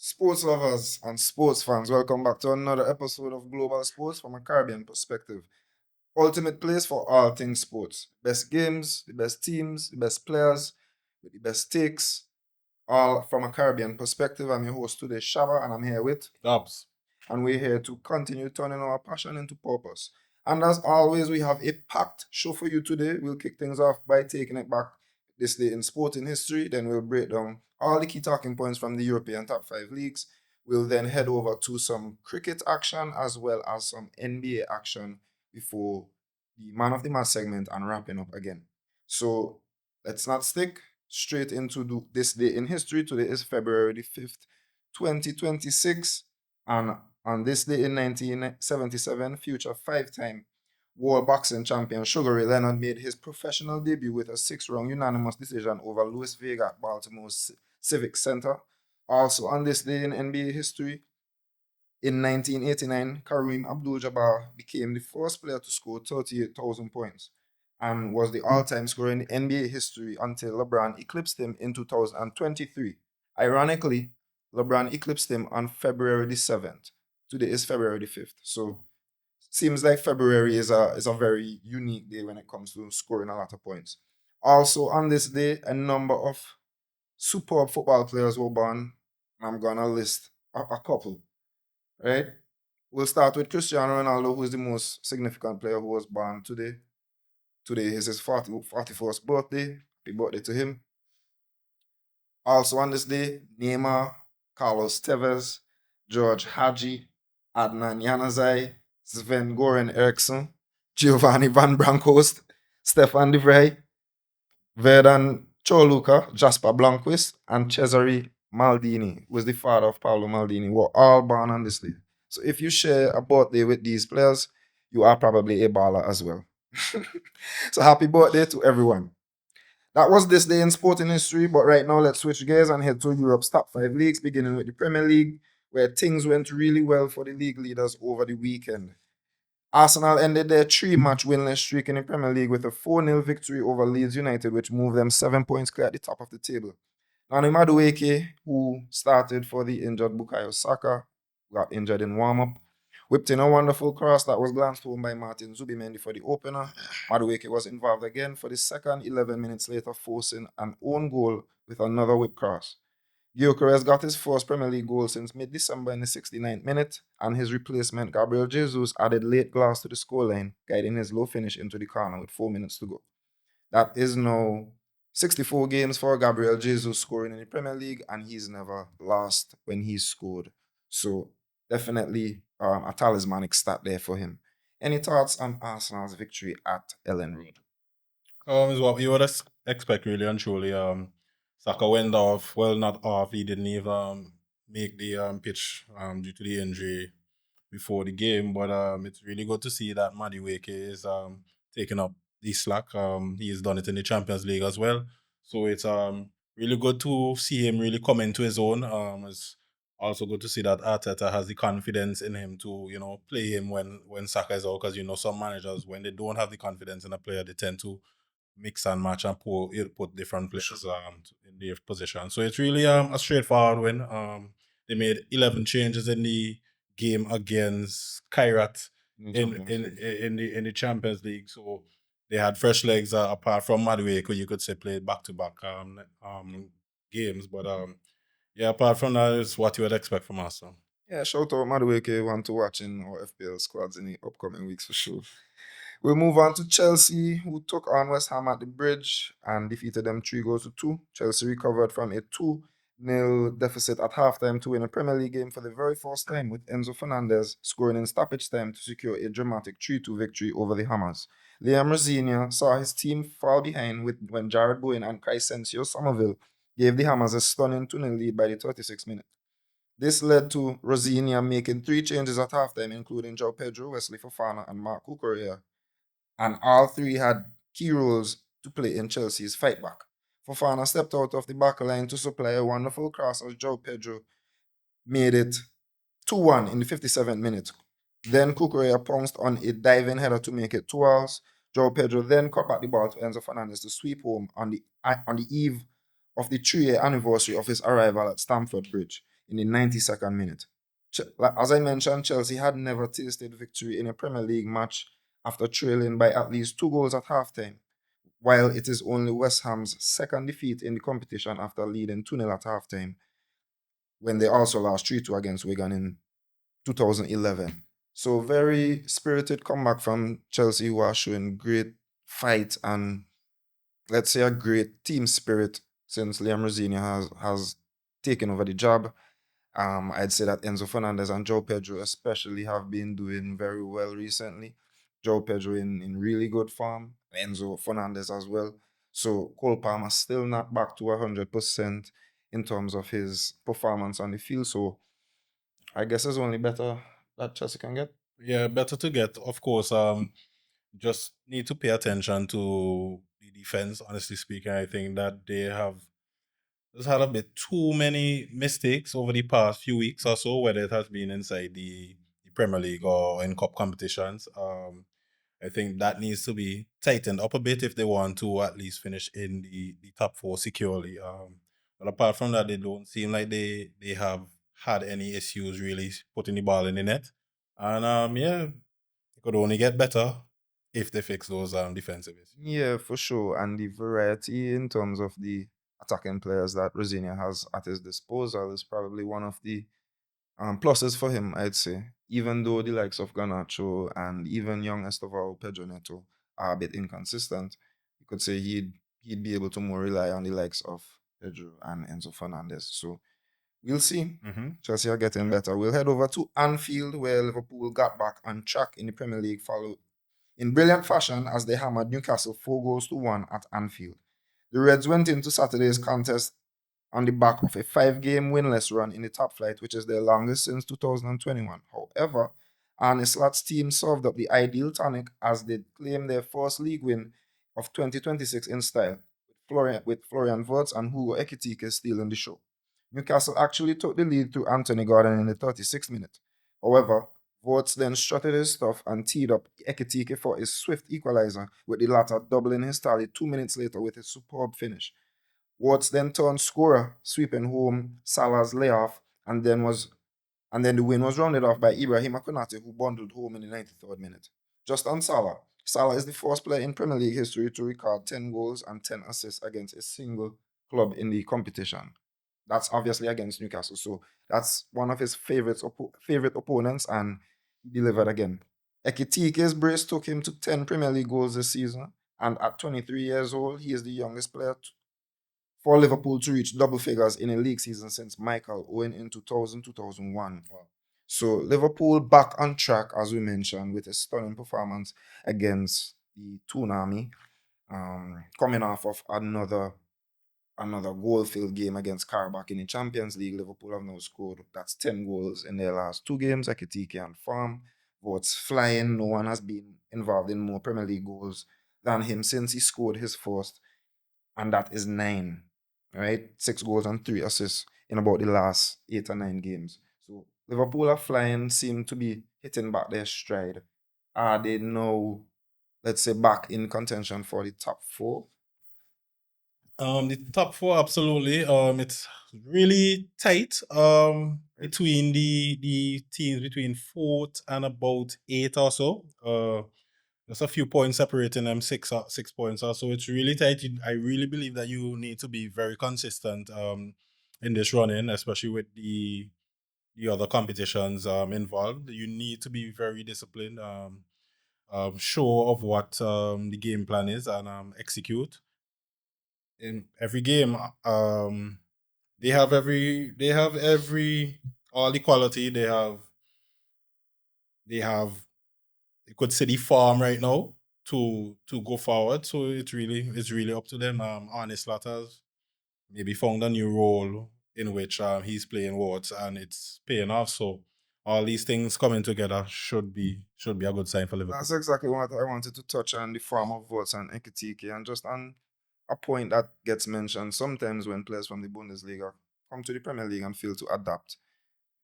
Sports lovers and sports fans, welcome back to another episode of Global Sports from a Caribbean perspective. Ultimate place for all things sports. Best games, the best teams, the best players, with the best takes, all from a Caribbean perspective. I'm your host today, Shabba, and I'm here with Dubs. and we're here to continue turning our passion into purpose. And as always, we have a packed show for you today. We'll kick things off by taking it back this day in sporting history. Then we'll break down all the key talking points from the European top five leagues. We'll then head over to some cricket action as well as some NBA action before the man of the match segment and wrapping up again. So let's not stick straight into this day in history. Today is February the 5th, 2026. And on this day in 1977, future five-time World Boxing Champion Sugar Ray Leonard made his professional debut with a six-round unanimous decision over Louis Vega at Baltimore's Civic Center. Also on this day in NBA history, in 1989, Kareem Abdul-Jabbar became the first player to score 38,000 points and was the all-time scorer in NBA history until LeBron eclipsed him in 2023. Ironically, LeBron eclipsed him on February the 7th. Today is February the 5th. So seems like February is a very unique day when it comes to scoring a lot of points. Also on this day, a number of superb football players were born. I'm gonna list a couple, right? We'll start with Cristiano Ronaldo, who is the most significant player who was born today. Today is his 41st birthday. Happy birthday to him. Also on this day, Neymar, Carlos Tevez, George Hadji, Adnan Januzaj, Sven Goran Eriksson, Giovanni Van Bronckhorst, Stefan de Vrij, Verdan Choluka, Jasper Blanquist, and Cesare Maldini, who is the father of Paolo Maldini, were all born on this day. So if you share a birthday with these players, you are probably a baller as well. So happy birthday to everyone. That was this day in sporting history, but right now let's switch gears and head to Europe's top five leagues, beginning with the Premier League, where things went really well for the league leaders over the weekend. Arsenal ended their three-match winless streak in the Premier League with a 4-0 victory over Leeds United, which moved them 7 points clear at the top of the table. Nani Madueke, who started for the injured Bukayo Saka, got injured in warm-up, whipped in a wonderful cross that was glanced home by Martin Zubimendi for the opener. Madueke was involved again for the second 11 minutes later, forcing an own goal with another whip cross. Gyökeres got his first Premier League goal since mid-December in the 69th minute, and his replacement, Gabriel Jesus, added late glass to the scoreline, guiding his low finish into the corner with 4 minutes to go. That is now 64 games for Gabriel Jesus scoring in the Premier League, and he's never lost when he's scored. So definitely a talismanic stat there for him. Any thoughts on Arsenal's victory at Ellen Road? Is what you would expect, really and truly. Saka went off. Well, not off. He didn't even make the pitch due to the injury before the game. But it's really good to see that Madueke is taking up the slack. He's done it in the Champions League as well. So it's really good to see him really come into his own. It's also good to see that Arteta has the confidence in him to, play him when Saka is out. Because, some managers, when they don't have the confidence in a player, they tend to mix and match and put different players in their position. So it's really a straightforward win. They made 11 changes in the game against Kairat in the Champions League. So they had fresh legs apart from Madueke, you could say played back to back games. But yeah, apart from that, it's what you would expect from us. So. Yeah, shout out Madueke, want to watch in our FPL squads in the upcoming weeks for sure. We'll move on to Chelsea, who took on West Ham at the Bridge and defeated them 3-2. Chelsea recovered from a 2-0 deficit at halftime to win a Premier League game for the very first time, with Enzo Fernandez scoring in stoppage time to secure a dramatic 3-2 victory over the Hammers. Liam Rosinia saw his team fall behind when Jared Bowen and Crescencio Somerville gave the Hammers a stunning 2-0 lead by the 36th minute. This led to Rosinia making three changes at halftime, including João Pedro, Wesley Fofana, and Marc Cucurella, and all three had key roles to play in Chelsea's fight back. Fofana stepped out of the back line to supply a wonderful cross as João Pedro made it 2-1 in the 57th minute. Then Cucurella pounced on a diving header to make it 2-2. João Pedro then cut back the ball to Enzo Fernandez to sweep home on the eve of the 3-year anniversary of his arrival at Stamford Bridge. in the 92nd minute. As I mentioned, Chelsea had never tasted victory in a Premier League match after trailing by at least 2 goals at halftime, while it is only West Ham's second defeat in the competition after leading 2-0 at halftime, when they also lost 3-2 against Wigan in 2011. So very spirited comeback from Chelsea, who are showing great fight and, let's say, a great team spirit since Liam Rosenior has taken over the job. I'd say that Enzo Fernandez and Joe Pedro especially have been doing very well recently. Joe Pedro in really good form, Enzo Fernandez as well. So Cole Palmer still not back to 100% in terms of his performance on the field. So I guess it's only better that Chelsea can get. Yeah, better to get. Of course, just need to pay attention to the defense. Honestly speaking, I think that they have just had a bit too many mistakes over the past few weeks or so, whether it has been inside the Premier League or in cup competitions. I think that needs to be tightened up a bit if they want to at least finish in the top four securely. But apart from that, they don't seem like they have had any issues really putting the ball in the net. And yeah, it could only get better if they fix those defensive issues. Yeah, for sure. And the variety in terms of the attacking players that Rosinia has at his disposal is probably one of the pluses for him, I'd say. Even though the likes of Garnacho and even young Estevao Pedro Neto are a bit inconsistent, you could say he'd be able to more rely on the likes of Pedro and Enzo Fernandez. So we'll see. Mm-hmm. Chelsea are getting better. We'll head over to Anfield, where Liverpool got back on track in the Premier League, followed in brilliant fashion as they hammered Newcastle 4 goals to 1 at Anfield. The Reds went into Saturday's contest on the back of a 5-game winless run in the top flight, which is their longest since 2021. However, Arne Slot's team served up the ideal tonic as they claimed their first league win of 2026 in style, with Florian Wirtz and Hugo Ekitike stealing the show. Newcastle actually took the lead through Anthony Gordon in the 36th minute. However, Wirtz then strutted his stuff and teed up Ekitike for his swift equalizer, with the latter doubling his tally 2 minutes later with a superb finish. Watts then turned scorer, sweeping home Salah's layoff, and then the win was rounded off by Ibrahim Konate, who bundled home in the 93rd minute. Just on Salah, Salah is the first player in Premier League history to record 10 goals and 10 assists against a single club in the competition. That's obviously against Newcastle, so that's one of his favorite opponents, and he delivered again. Ekitike's brace took him to 10 Premier League goals this season, and at 23 years old, he is the youngest player for Liverpool to reach double figures in a league season since Michael Owen in 2000-2001. Wow. So Liverpool back on track, as we mentioned, with a stunning performance against the Toonami, coming off of another goal-filled game against Karabakh in the Champions League. Liverpool have now scored, that's 10 goals in their last 2 games, Ekitike and Farm. Votes flying. No one has been involved in more Premier League goals than him since he scored his first, and that is 9. Right? 6 goals and 3 assists in about the last 8 or 9 games. So Liverpool are flying, seem to be hitting back their stride. Are they now, let's say, back in contention for the top 4? The top four, absolutely. It's really tight. Between the teams between fourth and about 8 or so. There's a few points separating them, 6 points or so. It's really tight. I really believe that you need to be very consistent in this running, especially with the other competitions involved. You need to be very disciplined, sure of what the game plan is, and execute. In every game, they have every all the quality. They have you could say the farm right now to go forward. So it's really up to them. Arne Slot has maybe found a new role in which he's playing Wards, and it's paying off. So all these things coming together should be a good sign for Liverpool. That's exactly what I wanted to touch on, the form of votes and Ekitike, and just on a point that gets mentioned sometimes when players from the Bundesliga come to the Premier League and fail to adapt.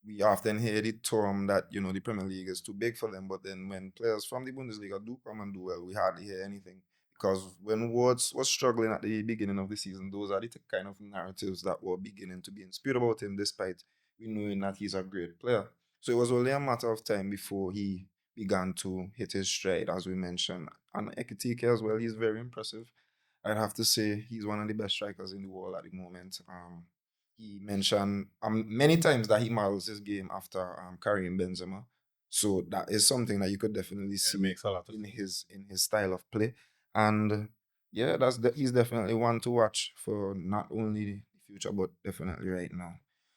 We often hear the term that, the Premier League is too big for them, but then when players from the Bundesliga do come and do well, we hardly hear anything. Because when Wards was struggling at the beginning of the season, those are the kind of narratives that were beginning to be spewed about him, despite we knowing that he's a great player. So it was only a matter of time before he began to hit his stride, as we mentioned. And Ekitike as well, he's very impressive. I'd have to say he's one of the best strikers in the world at the moment. He mentioned many times that he models his game after Karim Benzema. So that is something that you could definitely It see makes a lot of in sense. his style of play. And yeah, he's definitely one to watch for not only the future but definitely right now.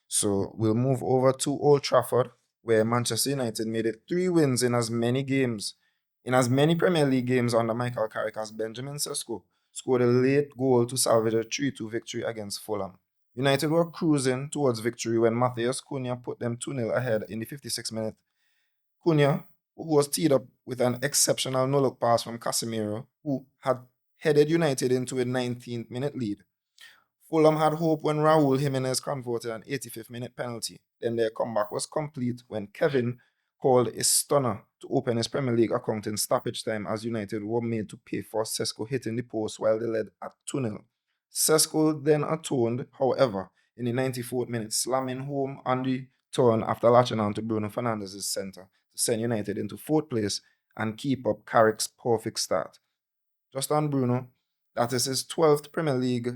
So we'll move over to Old Trafford, where Manchester United made it 3 wins in as many Premier League games under Michael Carrick as Benjamin Sesko scored a late goal to salvage a 3-2 victory against Fulham. United were cruising towards victory when Matheus Cunha put them 2-0 ahead in the 56th minute. Cunha, who was teed up with an exceptional no-look pass from Casemiro, who had headed United into a 19th minute lead. Fulham had hope when Raul Jimenez converted an 85th minute penalty. Then their comeback was complete when Kevin called a stunner to open his Premier League account in stoppage time as United were made to pay for Sesko hitting the post while they led at 2-0. Sesko then atoned, however, in the 94th minute, slamming home on the turn after latching on to Bruno Fernandes' centre to send United into fourth place and keep up Carrick's perfect start. Just on Bruno, that is his 12th Premier League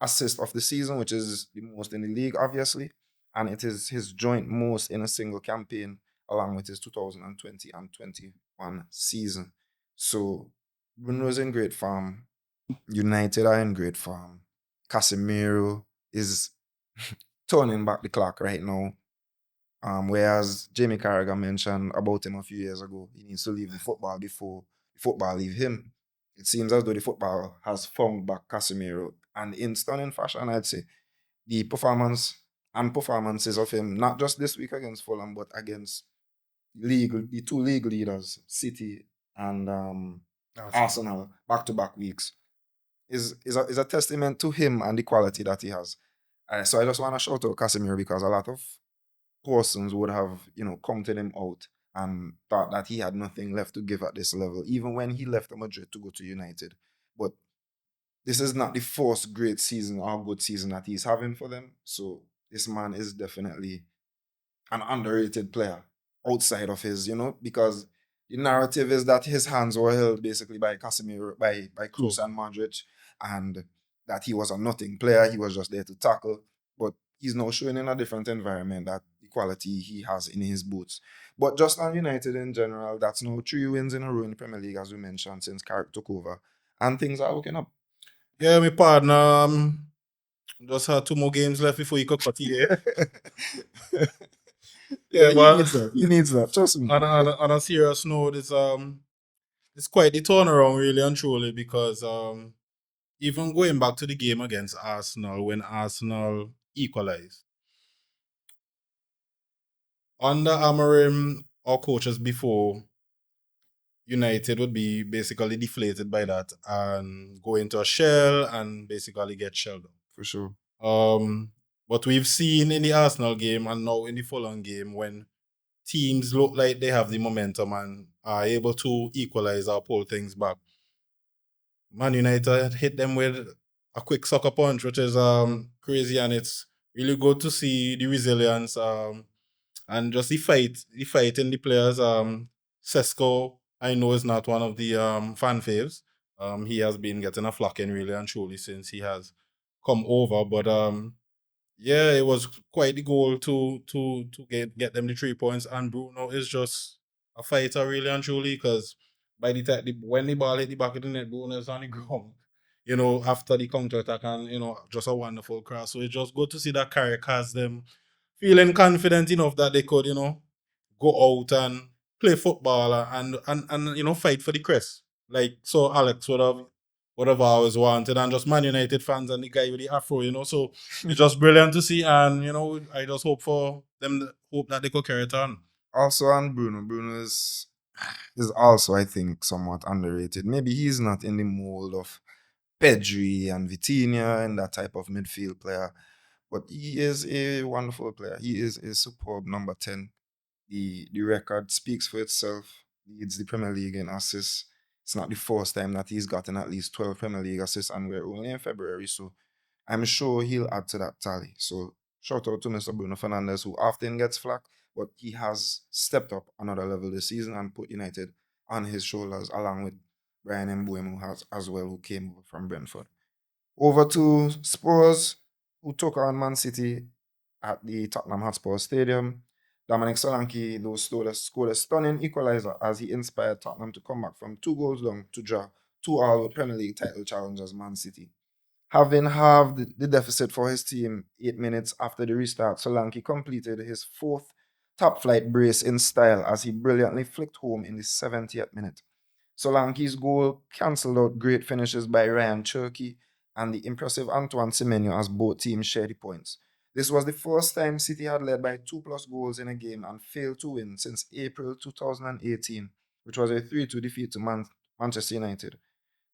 assist of the season, which is the most in the league, obviously. And it is his joint most in a single campaign, along with his 2020 and 21 season. So Bruno's in great form. United are in great form. Casemiro is turning back the clock right now. Whereas Jamie Carragher mentioned about him a few years ago, he needs to leave the football before the football leave him. It seems as though the football has found back Casemiro. And in stunning fashion, I'd say the performances of him, not just this week against Fulham, but against the two league leaders, City and Awesome. Arsenal, back-to-back weeks, is a testament to him and the quality that he has. So I just want to shout out Casemiro because a lot of persons would have, counted him out and thought that he had nothing left to give at this level, even when he left Madrid to go to United. But this is not the first great season or good season that he's having for them. So this man is definitely an underrated player outside of his, because the narrative is that his hands were held basically by Casemiro, by Cruz True. and Modric, and that he was a nothing player. He was just there to tackle. But he's now showing in a different environment that the quality he has in his boots. But just on United in general, that's now 3 wins in a row in the Premier League, as we mentioned, since Carrick took over. And things are looking up. Yeah, my partner just had 2 more games left before he could cut here. Yeah, Yeah, he but needs that. He needs that. Trust me. on a serious note, it's quite the turnaround really and truly because even going back to the game against Arsenal when Arsenal equalized under Amorim or coaches before, United would be basically deflated by that and go into a shell and basically get shelled. For sure. But we've seen in the Arsenal game and now in the Fulham game when teams look like they have the momentum and are able to equalize or pull things back. Man United hit them with a quick sucker punch, which is crazy, and it's really good to see the resilience and just the fight in the players. Sesko, I know, is not one of the fan faves. He has been getting a flocking really and truly since he has come over, but yeah, it was quite the goal to get them the 3 points. And Bruno is just a fighter, really and truly, because by the time when the ball hit the back of the net, Bruno is on the ground. After the counter attack, and just a wonderful cross. So it's just good to see that Carrick has them feeling confident enough that they could, go out and play football and fight for the crest. Like so Alex would have always wanted, and just Man United fans and the guy with the afro. So it's just brilliant to see, and I just hope that they could carry it on. Also on Bruno. Bruno is also, I think, somewhat underrated. Maybe he's not in the mold of Pedri and Vitinha and that type of midfield player, but he is a wonderful player. He is a superb number 10. The record speaks for itself. Leads the Premier League in assists. It's not the first time that he's gotten at least 12 Premier League assists, and we're only in February, so I'm sure he'll add to that tally. So shout out to Mr. Bruno Fernandes, who often gets flack, but he has stepped up another level this season and put United on his shoulders, along with Brian Mbeumo, who has as well, who came over from Brentford. Over to Spurs, who took on Man City at the Tottenham Hotspur Stadium. Dominic Solanke, though, scored a stunning equaliser as he inspired Tottenham to come back from 2 goals down to draw 2-2 with Premier League title challengers Man City. Having halved the deficit for his team 8 minutes after the restart, Solanke completed his fourth top flight brace in style as he brilliantly flicked home in the 70th minute. Solanke's goal cancelled out great finishes by Ryan Cherky and the impressive Antoine Semenyo as both teams shared the points. This was the first time City had led by 2+ goals in a game and failed to win since April 2018, which was a 3-2 defeat to Manchester United.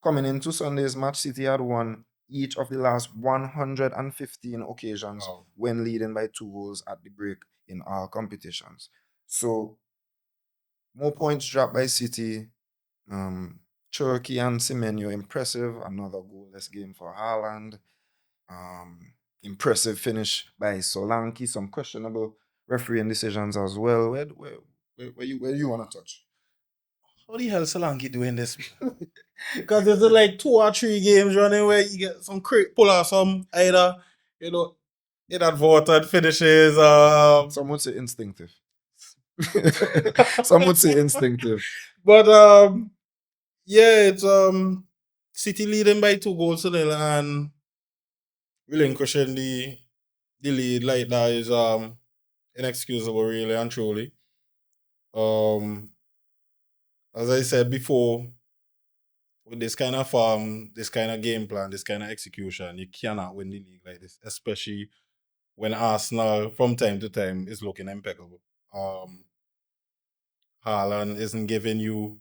Coming into Sunday's match, City had won each of the last 115 occasions when leading by 2 goals at the break in all competitions. So, more points dropped by City. Cherky and Semenyo, impressive. Another goalless game for Haaland. Impressive finish by Solanke. Some questionable refereeing decisions as well. Where you want to touch? How the hell Solanke doing this? Because there's like 2 or 3 games running where you get some pull off some either, inadvertent finishes. Some would say instinctive. Some would say instinctive. But yeah, it's City leading by 2 goals to 0 and relinquishing the lead like that is inexcusable, really and truly. As I said before, with this kind of game plan, this kind of execution, you cannot win the league like this, especially when Arsenal from time to time is looking impeccable. Haaland isn't giving you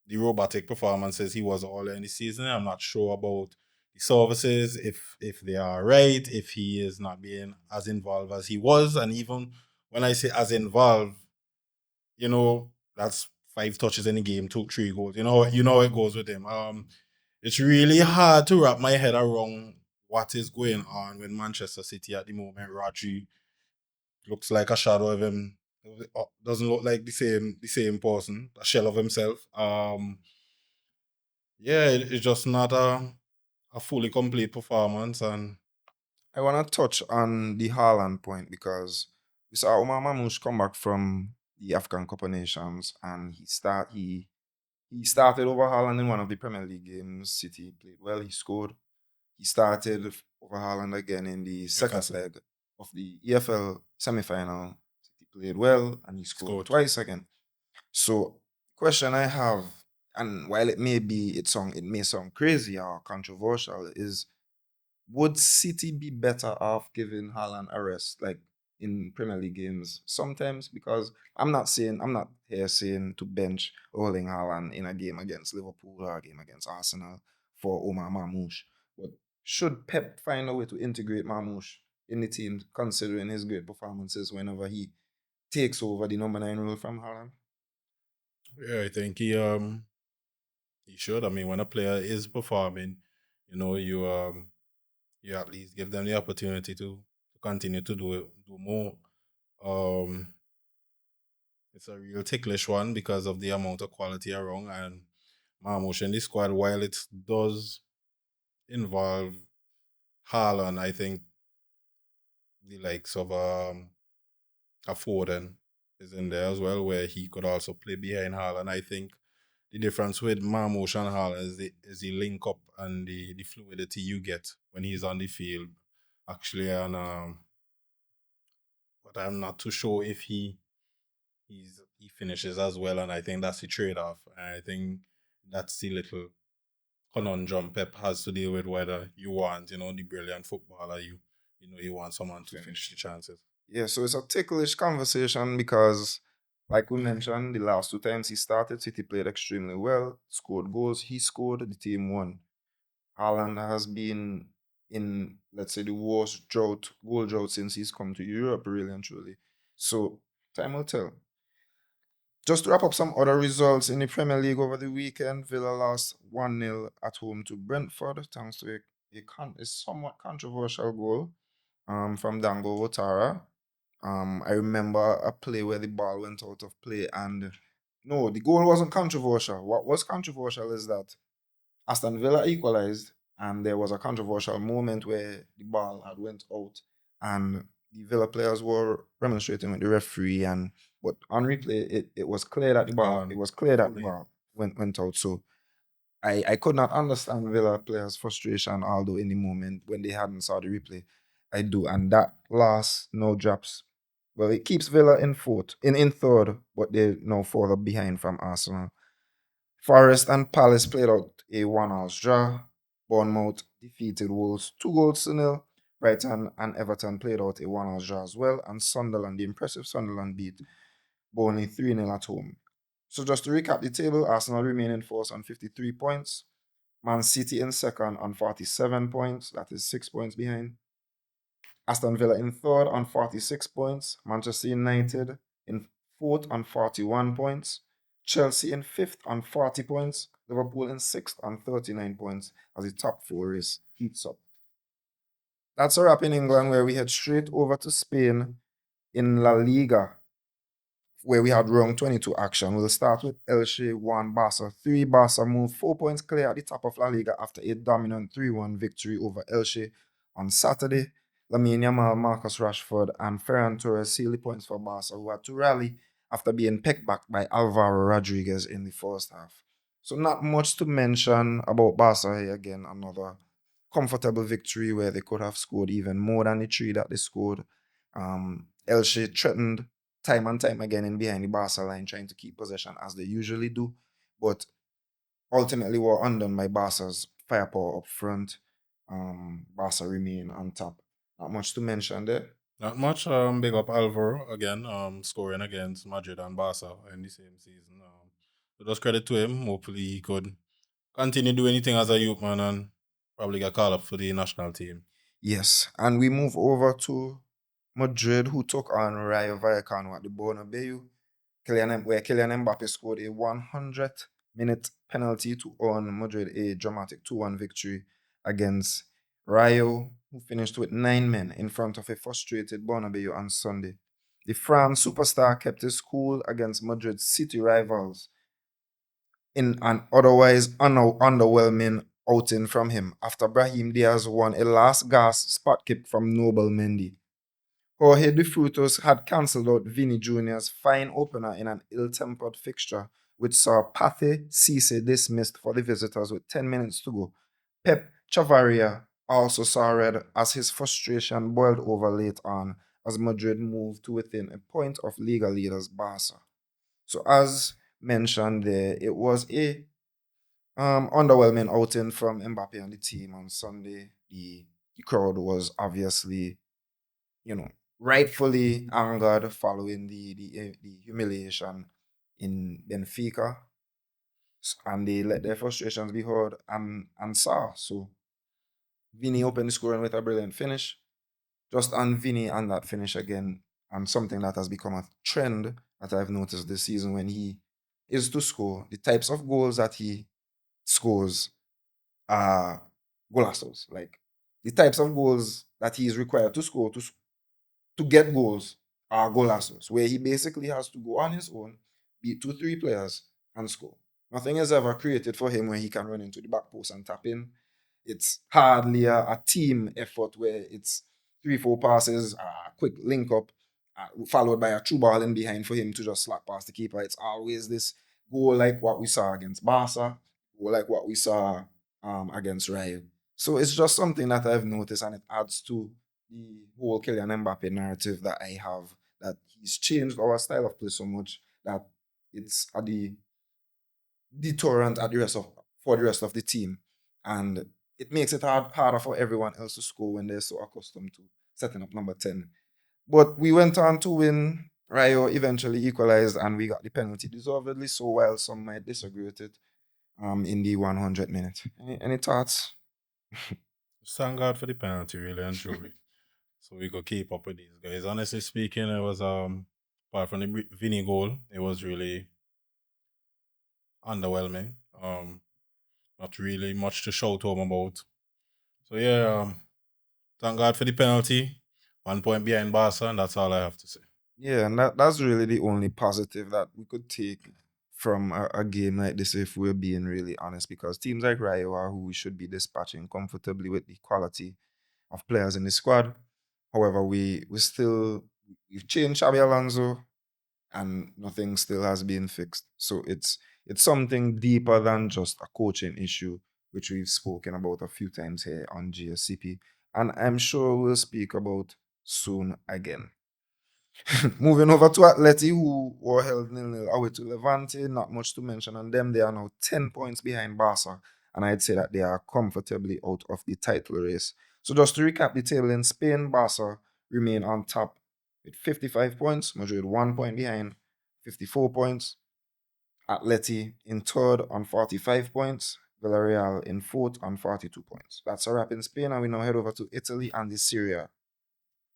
the robotic performances he was earlier in the season. I'm not sure about the services, if they are right, if he is not being as involved as he was. And even when I say as involved, that's 5 touches in the game, 3 goals. You know how it goes with him. It's really hard to wrap my head around what is going on with Manchester City at the moment. Rodri looks like a shadow of him. Doesn't look like the same person, a shell of himself. Yeah, it's just not a fully complete performance. And I want to touch on the Haaland point because we saw Omar Mamouche come back from the African Cup of Nations and he started over Haaland in one of the Premier League games. City played well. He scored. He started over Haaland again in the second leg of the EFL semi-final. City played well and he scored twice again. So, question I have, and while it may sound crazy or controversial, is would City be better off giving Haaland a rest, like in Premier League games sometimes? Because I'm not here saying to bench Erling Haaland in a game against Liverpool or a game against Arsenal for Omar Mamouche. But should Pep find a way to integrate Mamouche in the team, considering his great performances whenever he takes over the number 9 role from Haaland? yeah, I think he should. I mean, when a player is performing, you at least give them the opportunity to continue to do more. Um, it's a real ticklish one because of the amount of quality around and Marmoush in the squad. While it does involve Haaland, I think the likes of a Foden is in there as well, where he could also play behind Haaland. I think the difference with Marmoush and Haaland is the link up and the fluidity you get when he's on the field. Actually, and but I'm not too sure if he finishes as well, and I think that's the trade off. And I think that's the little conundrum Pep has to deal with, whether you want, the brilliant footballer, you want someone to finish the chances. Yeah, so it's a ticklish conversation because, like we mentioned, the last 2 times he started, City played extremely well, scored goals, he scored, the team won. Haaland has been in, let's say, the worst goal drought since he's come to Europe, really and truly. So, time will tell. Just to wrap up some other results in the Premier League over the weekend, Villa lost 1-0 at home to Brentford, thanks to a somewhat controversial goal. from Dango Watara. I remember a play where the ball went out of play, and no, the goal wasn't controversial. What was controversial is that Aston Villa equalized, and there was a controversial moment where the ball had went out, and the Villa players were remonstrating with the referee. And but on replay, it was clear that the ball it Gone was clear that the fully. ball went out. So I could not understand Villa players' frustration, although in the moment when they hadn't saw the replay, I do. And that last no drops, well, it keeps Villa in fourth, in third, but they're now further behind from Arsenal. Forest and Palace played out a 1-1 draw. Bournemouth defeated Wolves 2-0. Brighton and Everton played out a 1-1 draw as well. And Sunderland, the impressive Sunderland beat Burnley 3-0 at home. So just to recap the table, Arsenal remain in fourth on 53 points. Man City in second on 47 points. That is 6 points behind. Aston Villa in third on 46 points. Manchester United in fourth on 41 points. Chelsea in fifth on 40 points. Liverpool in sixth on 39 points as the top four race heats up. That's a wrap in England, where we head straight over to Spain in La Liga, where we had round 22 action. We'll start with Elche 1, Barca 3. Barca moved 4 points clear at the top of La Liga after a dominant 3-1 victory over Elche on Saturday. Lamine Yamal, Marcus Rashford, and Ferran Torres sealed the points for Barca, who had to rally after being pecked back by Alvaro Rodriguez in the first half. So not much to mention about Barca here. Again, another comfortable victory where they could have scored even more than the three that they scored. Elche threatened time and time again in behind the Barca line, trying to keep possession as they usually do, but ultimately were undone by Barca's firepower up front. Barca remain on top. Not much to mention there. Not much. Big up Alvaro again. Scoring against Madrid and Barca in the same season. So just credit to him. Hopefully he could continue doing anything as a youth man and probably get called up for the national team. Yes, and we move over to Madrid, who took on Rayo Vallecano at the Bernabeu, where Kylian Mbappe scored a 100th minute penalty to earn Madrid a dramatic 2-1 victory against Rayo, who finished with 9 men in front of a frustrated Bernabeu on Sunday. The France superstar kept his cool against Madrid's city rivals in an otherwise underwhelming outing from him after Brahim Diaz won a last gasp spot kick from Noble Mendy. Jorge de Frutos had cancelled out Vini Jr.'s fine opener in an ill-tempered fixture, which saw Pathé Cisse dismissed for the visitors with 10 minutes to go. Pep Chavaria also saw red as his frustration boiled over late on as Madrid moved to within a point of Liga leaders Barca. So as mentioned there, it was a underwhelming outing from Mbappe and the team on Sunday. The crowd was obviously, rightfully angered following the humiliation in Benfica, and they let their frustrations be heard and saw. So Vini opened the scoring with a brilliant finish. Just on Vini and that finish again, and something that has become a trend that I've noticed this season when he is to score, the types of goals that he scores are golazos. Like the types of goals that he is required to score to get goals are golazos, where he basically has to go on his own, beat 2, 3 players, and score. Nothing is ever created for him where he can run into the back post and tap in. It's hardly a team effort where it's 3, 4 passes, a quick link up, followed by a true ball in behind for him to just slap past the keeper. It's always this goal like what we saw against Barca, goal like what we saw against Rayo. So it's just something that I've noticed, and it adds to the whole Kylian Mbappe narrative that I have, that he's changed our style of play so much that it's at the deterrent at the rest of for the rest of the team, and it makes it harder for everyone else to score when they're so accustomed to setting up number 10. But we went on to win. Rayo eventually equalized, and we got the penalty deservedly. So while some might disagree with it, in the 100 minute, any thoughts? Thank God for the penalty, really and truly. So we could keep up with these guys. Honestly speaking, it was apart from the Vinny goal, it was really underwhelming. Not really much to shout home about. So yeah, thank God for the penalty. 1 point behind Barca, and that's all I have to say. Yeah, and that's really the only positive that we could take from a game like this, if we're being really honest, because teams like Rayo are who we should be dispatching comfortably with the quality of players in the squad. However, we've changed Xabi Alonso and nothing still has been fixed. So it's something deeper than just a coaching issue, which we've spoken about a few times here on GSCP, and I'm sure we'll speak about soon again. Moving over to Atleti, who were held 0-0 away to Levante. Not much to mention on them. They are now 10 points behind Barca, and I'd say that they are comfortably out of the title race. So just to recap the table in Spain, Barca remain on top with 55 points, Madrid 1 point behind, 54 points. Atleti in third on 45 points. Villarreal in fourth on 42 points. That's a wrap in Spain, and we now head over to Italy and the Serie A.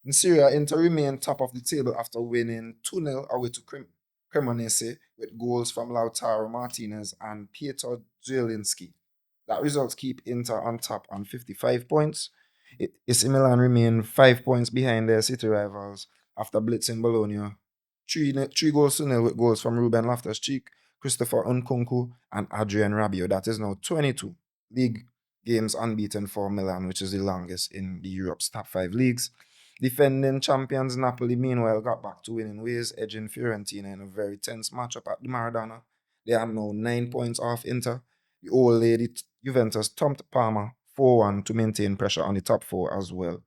In Syria, Inter remain top of the table after winning 2-0 away to Cremonese with goals from Lautaro Martinez and Pietro Zielinski. That result keep Inter on top on 55 points. AC Milan remain 5 points behind their city rivals after blitzing Bologna. 3 goals to 0 with goals from Ruben Loftus-Cheek, Christopher Nkunku, and Adrian Rabiot. That is now 22 league games unbeaten for Milan, which is the longest in the Europe's top 5 leagues. Defending champions Napoli, meanwhile, got back to winning ways, edging Fiorentina in a very tense matchup at the Maradona. They are now 9 points off Inter. The old lady Juventus thumped Parma 4-1 to maintain pressure on the top four as well.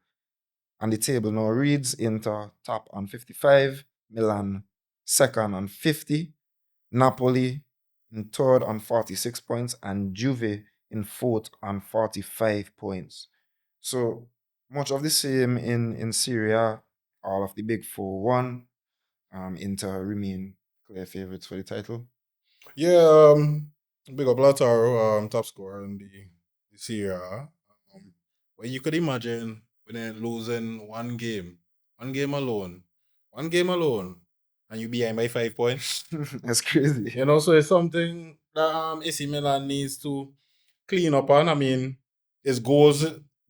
And the table now reads Inter top on 55, Milan second on 50, Napoli in third on 46 points, and Juve in fourth on 45 points. So much of the same in Syria. All of the big four won. Inter remain clear favourites for the title. Yeah, big up Lautaro, top scorer in the Serie A. Where you could imagine when they're losing one game alone, and you behind by 5 points. That's crazy. You know, so it's something that AC Milan needs to clean up on. I mean, it's goals.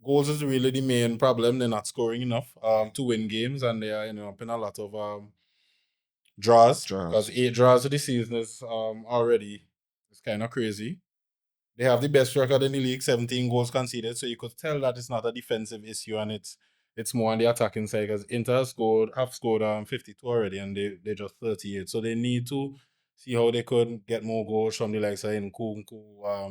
Goals is really the main problem. They're not scoring enough to win games, and they are up in a lot of draws, because Draws. 8 draws of the season is already, it's kind of crazy. They have the best record in the league, 17 goals conceded. So you could tell that it's not a defensive issue, and it's more on the attacking side, because Inter have scored 52 already, and they just 38. So they need to see how they could get more goals from the likes of Nkunku,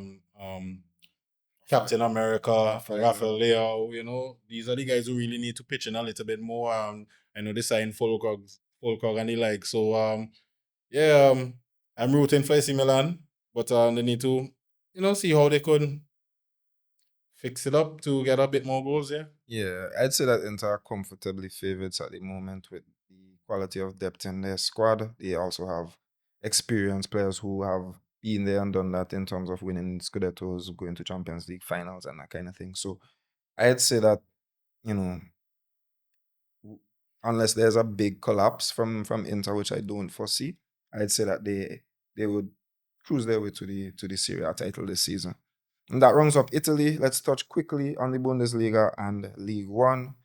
Captain America, Rafael Leao. These are the guys who really need to pitch in a little bit more. I know they signed Fulkrug and the like. So yeah, I'm rooting for AC Milan, but they need to, see how they could fix it up to get a bit more goals. Yeah. Yeah, I'd say that Inter are comfortably favourites at the moment with the quality of depth in their squad. They also have experienced players who have been there and done that in terms of winning Scudettos, going to Champions League finals and that kind of thing. So I'd say that, you know, unless there's a big collapse from Inter, which I don't foresee, I'd say that they would cruise their way to the Serie A title this season. And that rounds up Italy. Let's touch quickly on the Bundesliga and League One.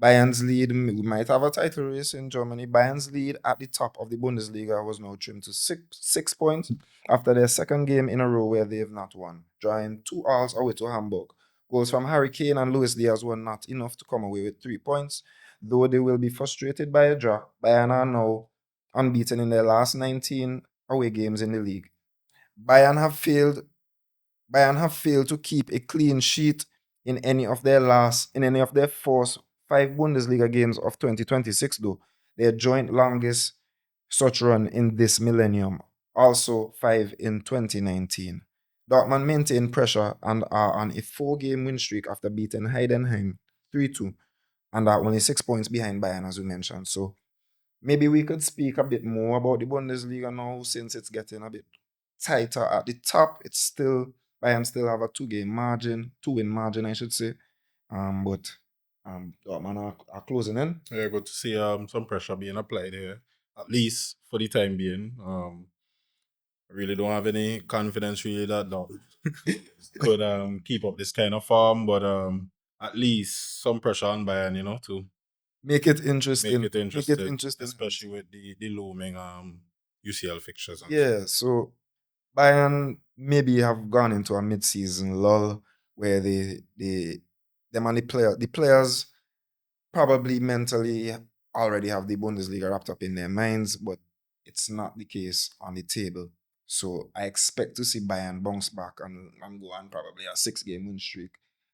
Bayern's lead, we might have a title race in Germany. Bayern's lead at the top of the Bundesliga was now trimmed to six points after their second game in a row where they have not won, drawing 2-2 away to Hamburg. Goals from Harry Kane and Luis Diaz were not enough to come away with 3 points. Though they will be frustrated by a draw, Bayern are now unbeaten in their last 19 away games in the league. Bayern have failed Bayern have failed to keep a clean sheet in any of their first 5 Bundesliga games of 2026, though. Their joint longest such run in this millennium, also 5 in 2019. Dortmund maintain pressure and are on a 4-game win streak after beating Heidenheim 3-2 and are only 6 points behind Bayern, as we mentioned. So maybe we could speak a bit more about the Bundesliga now, since it's getting a bit tighter at the top. It's still Bayern still have a 2-win margin, I should say. But Dortmund are closing in. Yeah, good to see some pressure being applied here, at least for the time being. I really don't have any confidence really that Dortmund could keep up this kind of form, but at least some pressure on Bayern, too. make it make interesting. it Make it interesting, interesting. especially with the looming UCL fixtures and so. Yeah, so Bayern maybe have gone into a mid-season lull where them and the players probably mentally already have the Bundesliga wrapped up in their minds, but it's not the case on the table. So I expect to see Bayern bounce back and go on probably a 6-game win streak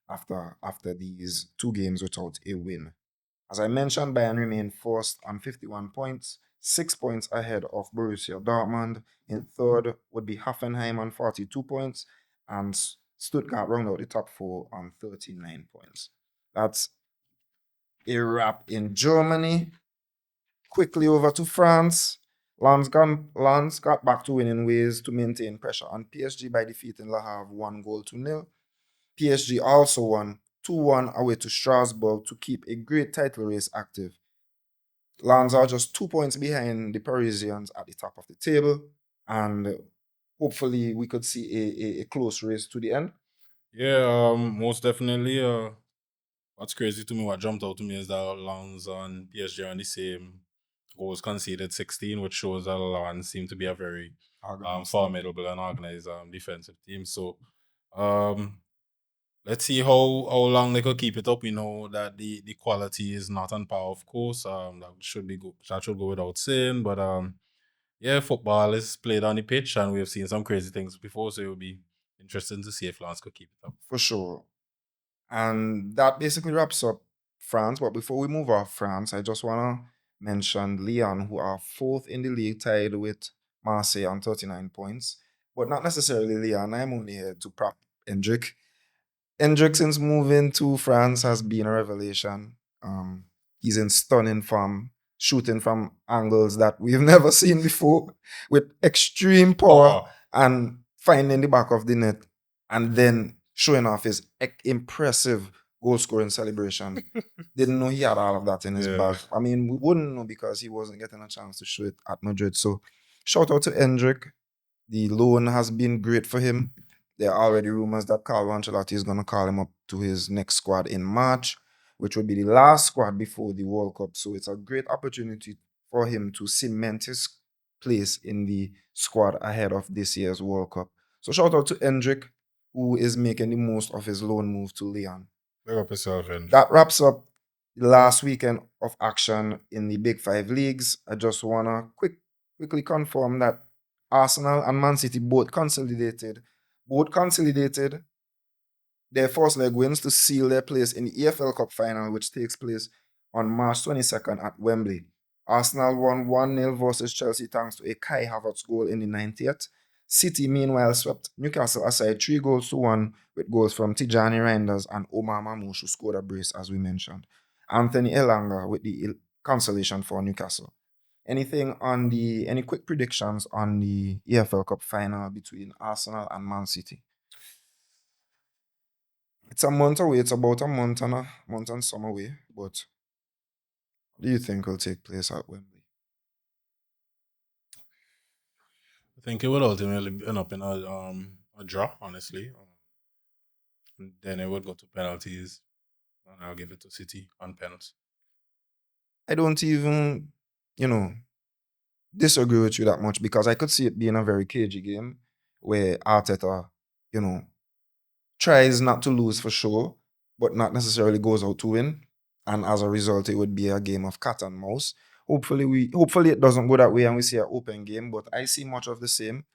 after these 2 games without a win. As I mentioned, Bayern remain first on 51 points, 6 points ahead of Borussia Dortmund. In third would be Hoffenheim on 42 points, and Stuttgart round out the top four on 39 points. That's a wrap in Germany. Quickly over to France. Lens got back to winning ways to maintain pressure on PSG by defeating Le Havre 1-0. PSG also won 2-1 away to Strasbourg to keep a great title race active. Lens are just 2 points behind the Parisians at the top of the table, and hopefully we could see a close race to the end. Yeah, most definitely. What's crazy to me, what jumped out to me is that Lens and PSG are on the same goals conceded 16, which shows that Lens seem to be a very formidable and organized defensive team. So let's see how long they could keep it up. We know that the quality is not on par, of course. That should be good. That should go without saying. But yeah, football is played on the pitch, and we've seen some crazy things before. So it will be interesting to see if Lens could keep it up. For sure. And that basically wraps up France. But before we move off France, I just want to mention Lyon, who are fourth in the league, tied with Marseille on 39 points. But not necessarily Lyon. I'm only here to prop Hendrick. Hendrick, since moving to France, has been a revelation. He's in stunning form, shooting from angles that we've never seen before, with extreme power and finding the back of the net, and then showing off his impressive goal scoring celebration. Didn't know he had all of that in his bag. I mean, we wouldn't know because he wasn't getting a chance to show it at Madrid. So, shout out to Hendrick. The loan has been great for him. There are already rumors that Carlo Ancelotti is going to call him up to his next squad in March, which would be the last squad before the World Cup. So it's a great opportunity for him to cement his place in the squad ahead of this year's World Cup. So shout out to Hendrick, who is making the most of his loan move to Lyon. Big up yourself, Hendrick. That wraps up the last weekend of action in the Big Five leagues. I just want to quickly confirm that Arsenal and Man City both consolidated their first leg wins to seal their place in the EFL Cup final, which takes place on March 22nd at Wembley. Arsenal won 1-0 versus Chelsea thanks to a Kai Havertz goal in the 90th. City, meanwhile, swept Newcastle aside 3-1 with goals from Tijani Reinders and Omar Mamouche, who scored a brace, as we mentioned. Anthony Elanga with the consolation for Newcastle. Any quick predictions on the EFL Cup final between Arsenal and Man City? It's a month away. It's about a month and some away. But what do you think will take place at Wembley? I think it will ultimately end up in a draw, honestly. Then it would go to penalties, and I'll give it to City on penalties. I don't even, disagree with you that much because I could see it being a very cagey game where Arteta, tries not to lose for sure, but not necessarily goes out to win. And as a result, it would be a game of cat and mouse. Hopefully it doesn't go that way and we see an open game, but I see much of the same.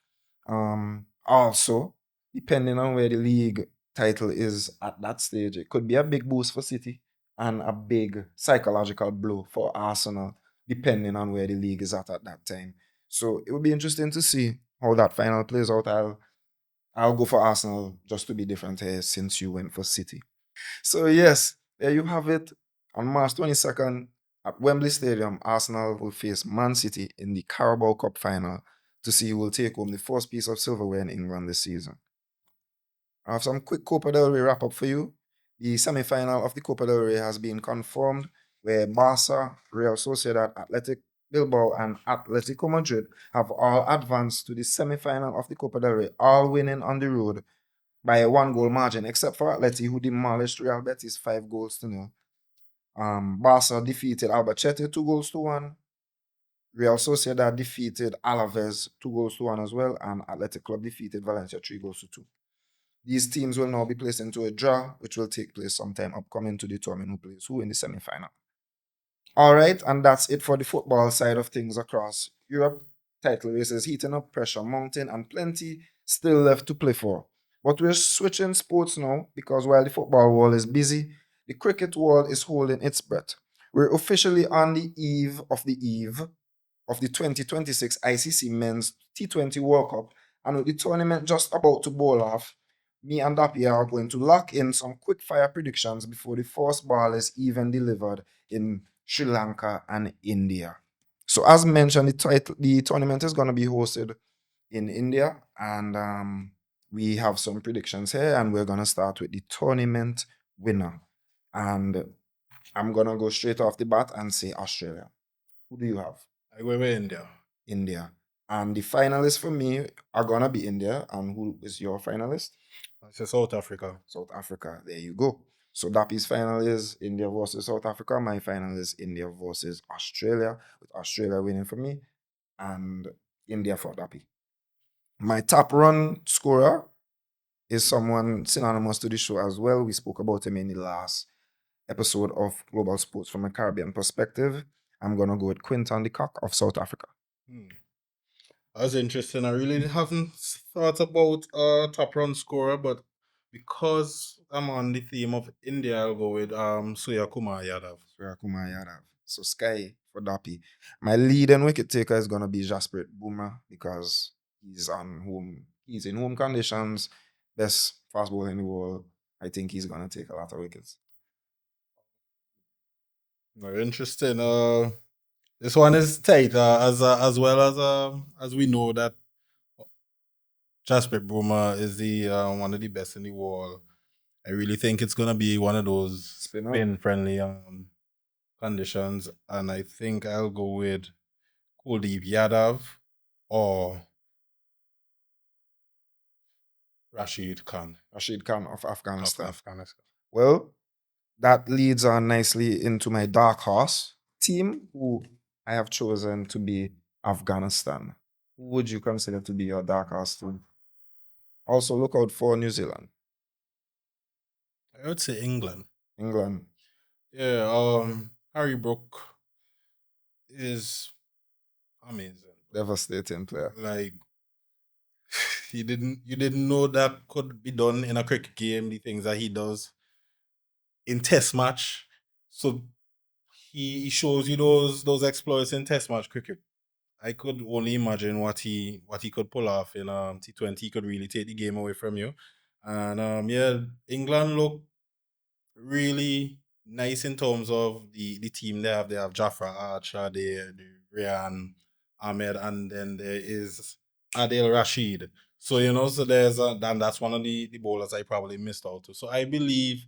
Also, depending on where the league title is at that stage, it could be a big boost for City and a big psychological blow for Arsenal, depending on where the league is at that time. So it would be interesting to see how that final plays out. I'll go for Arsenal just to be different here since you went for City. So yes, there you have it. On March 22nd at Wembley Stadium, Arsenal will face Man City in the Carabao Cup final to see who will take home the first piece of silverware in England this season. I have some quick Copa del Rey wrap up for you. The semi-final of the Copa del Rey has been confirmed, where Barca, Real Sociedad, Athletic Bilbao, and Atletico Madrid have all advanced to the semi-final of the Copa del Rey, all winning on the road by a 1-goal margin, except for Atleti, who demolished Real Betis 5-0. Barca defeated Albacete 2-1. Real Sociedad defeated Alaves 2-1 as well, and Athletic Club defeated Valencia 3-2. These teams will now be placed into a draw, which will take place sometime upcoming to determine who plays who in the semi-final. All right, and that's it for the football side of things across Europe. Title races heating up, pressure mounting, and plenty still left to play for. But we're switching sports now because while the football world is busy, the cricket world is holding its breath. We're officially on the eve of the 2026 ICC Men's T20 World Cup, and with the tournament just about to bowl off, me and Dopy are going to lock in some quick fire predictions before the first ball is even delivered in Sri Lanka and India. So, as mentioned, the tournament is going to be hosted in India, and we have some predictions here, and we're going to start with the tournament winner. And I'm going to go straight off the bat and say Australia. Who do you have? I go with India. India. And the finalists for me are going to be India. And who is your finalist? I say South Africa. South Africa. There you go. So Dappy's final is India versus South Africa. My final is India versus Australia, with Australia winning for me and India for Dappy. My top run scorer is someone synonymous to the show as well. We spoke about him in the last episode of Global Sports from a Caribbean perspective. I'm going to go with Quinton de Kock of South Africa. That's interesting. I really haven't thought about a top run scorer, but because I'm on the theme of India, I'll go with Surya Kumar Yadav. Surya Kumar Yadav. So Sky for Dappy. My leading wicket taker is gonna be Jasprit Bumrah because he's in home conditions, best fast bowler in the world. I think he's gonna take a lot of wickets. Very interesting. This one is tight, as well as we know that Jasprit Bumrah is the one of the best in the world. I really think it's gonna be one of those spin friendly conditions, and I think I'll go with Kuldeep Yadav or Rashid Khan. Rashid Khan of Afghanistan. Afghanistan. Well, that leads on nicely into my dark horse team, who I have chosen to be Afghanistan. Who would you consider to be your dark horse team? Also, look out for New Zealand. I would say England. England. Yeah, Harry Brook is amazing. Devastating player. Like you didn't know that could be done in a cricket game, the things that he does in test match. So he shows you those exploits in test match cricket. I could only imagine what he could pull off in T20. He could really take the game away from you. And yeah, England look really nice in terms of the team they have. They have Jafra Archer, the Ryan Ahmed, and then there is Adil Rashid. So so there's and that's one of the bowlers I probably missed out to. So I believe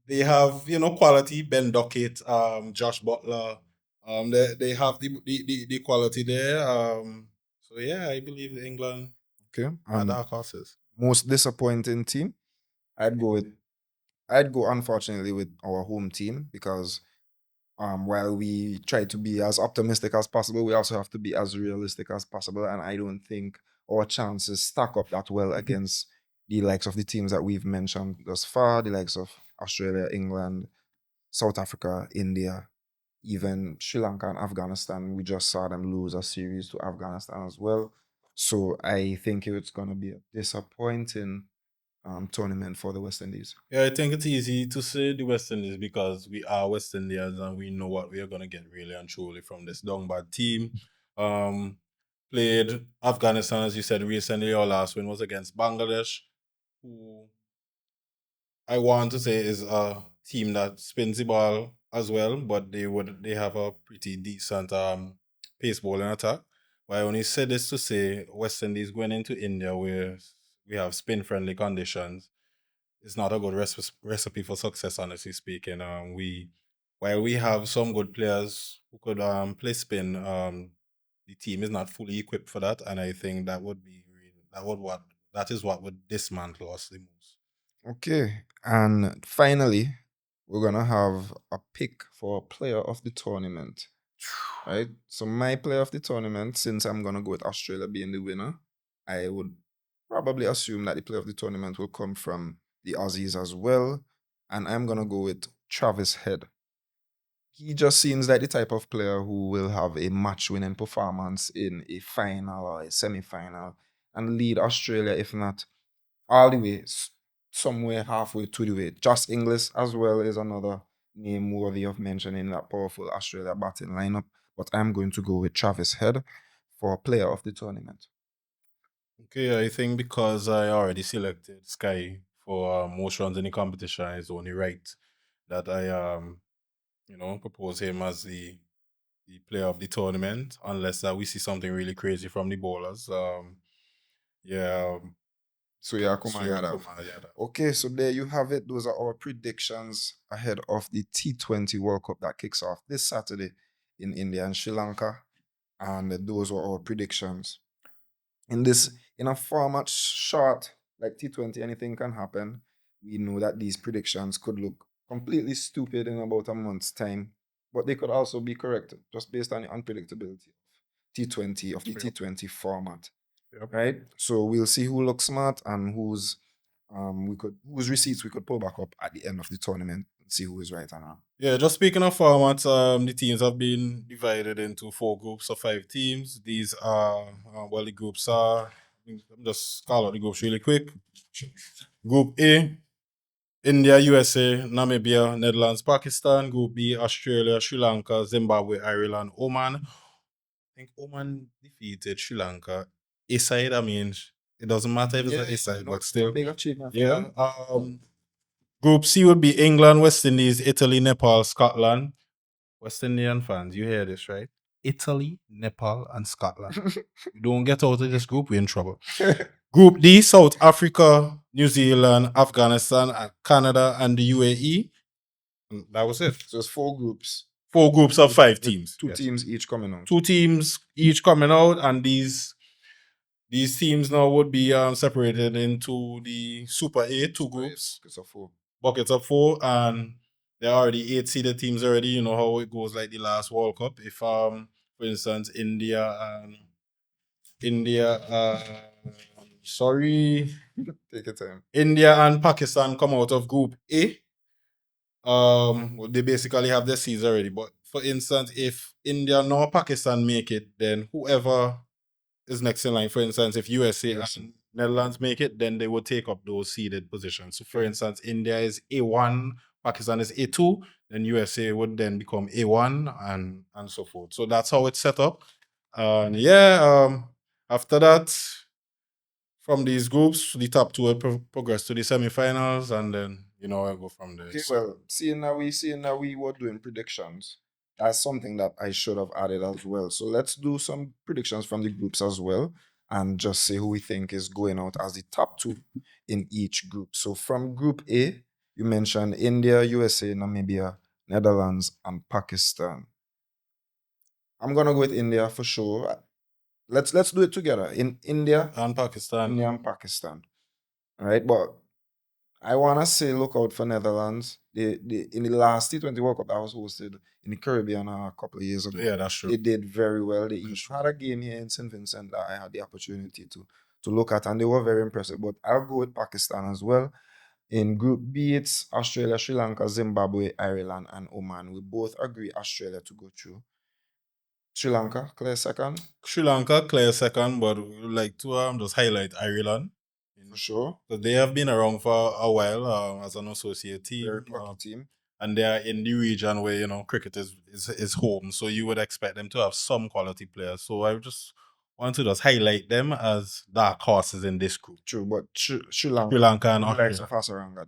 they have quality. Ben Duckett, Josh Butler, they have the quality there. So yeah, I believe England Okay. are dark horses. Most disappointing team, I'd go unfortunately with our home team because while we try to be as optimistic as possible, we also have to be as realistic as possible. And I don't think our chances stack up that well against the likes of the teams that we've mentioned thus far, the likes of Australia, England, South Africa, India, even Sri Lanka and Afghanistan. We just saw them lose a series to Afghanistan as well. So I think it's going to be a disappointing tournament for the West Indies. Yeah, I think it's easy to say the West Indies because we are West Indians and we know what we are gonna get really and truly from this down bad team. Played Afghanistan, as you said, recently. Our last win was against Bangladesh, who I want to say is a team that spins the ball as well, but they have a pretty decent pace bowling attack. But I only said this to say West Indies going into India where we have spin friendly conditions is not a good recipe for success, honestly speaking. While we have some good players who could play spin, the team is not fully equipped for that, and I think that is what would dismantle us the most. Okay. And finally, we're gonna have a pick for player of the tournament. Right? So my player of the tournament, since I'm gonna go with Australia being the winner, I would probably assume that the player of the tournament will come from the Aussies as well. And I'm gonna go with Travis Head. He just seems like the type of player who will have a match-winning performance in a final or a semi-final and lead Australia, if not all the way, somewhere halfway to the way. Josh Inglis as well is another name worthy of mention in that powerful Australia batting lineup. But I'm going to go with Travis Head for player of the tournament. Okay, I think because I already selected Sky for most runs in the competition, it's only right that I propose him as the player of the tournament, unless we see something really crazy from the bowlers. Yeah, Suya Surya Kumar. Kumar, yeah, that- Okay, so there you have it. Those are our predictions ahead of the T20 World Cup that kicks off this Saturday in India and Sri Lanka. And those were our predictions. In a format short like T20, anything can happen. We know that these predictions could look completely stupid in about a month's time, but they could also be correct just based on the unpredictability of the Yep. T20 format. Yep. Right? So we'll see who looks smart and whose receipts we could pull back up at the end of the tournament and see who is right and wrong. Yeah, just speaking of formats, the teams have been divided into 4 groups of 5 teams. These are, the groups are, I'm just call out the groups really quick. Group A, India, USA, Namibia, Netherlands, Pakistan. Group B, Australia, Sri Lanka, Zimbabwe, Ireland, Oman. I think Oman defeated Sri Lanka. A side, I mean, it doesn't matter if it's a side, but still. Big achievement. Yeah. Group C would be England, West Indies, Italy, Nepal, Scotland. West Indian fans, you hear this, right? Italy, Nepal, and Scotland. You don't get out of this group, we're in trouble. Group D, South Africa, New Zealand, Afghanistan, and Canada, and the UAE. And that was it. So it's 4 groups. 4 groups of 5 teams. Two Yes. teams each coming out. 2 teams each coming out, and these teams now would be separated into the Super A, 2 groups, It's a 4. buckets of 4, and there are already 8 seeded teams already. You know how it goes like the last World Cup. If for instance, sorry, Take your time. India and Pakistan come out of Group A. They basically have their seeds already. But for instance, if India nor Pakistan make it, then whoever is next in line, for instance, if USA and Netherlands make it, then they will take up those seeded positions. So, for instance, India is A1, Pakistan is A2, then USA would then become A1 and so forth. So that's how it's set up. And after that, from these groups, the top 2 will progress to the semifinals, and then I'll go from there. Okay, So, well, seeing that we were doing predictions, that's something that I should have added as well. So let's do some predictions from the groups as well and just say who we think is going out as the top 2 in each group. So from Group A, you mentioned India, USA, Namibia, Netherlands, and Pakistan. I'm gonna go with India for sure. Let's do it together. In India and Pakistan. and Pakistan. All right, but I wanna say look out for Netherlands. In the last T20 World Cup that was hosted in the Caribbean a couple of years ago. Yeah, that's true. They did very well. They even had a game here in St. Vincent that I had the opportunity to look at, and they were very impressive. But I'll go with Pakistan as well. In Group B, it's Australia, Sri Lanka, Zimbabwe, Ireland, and Oman. We both agree Australia to go through. Sri Lanka, clear second. Sri Lanka clear second, but we would like to just highlight Ireland. For sure. Because they have been around for a while as an associate team. Very plucky team. And they are in the region where, cricket is home. So you would expect them to have some quality players. So I just want to just highlight them as dark horses in this group. True, but Sri Lanka, Sri Lanka and the likes Australia. of Hasaranga,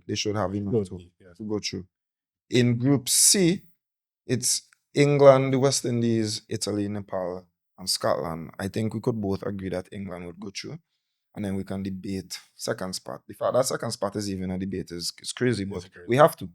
they should have enough Should be, yes. to go through. In Group C, it's England, the West Indies, Italy, Nepal, and Scotland. I think we could both agree that England would go through. And then we can debate second spot. The fact that second spot is even a debate is crazy, but It's crazy. we have to.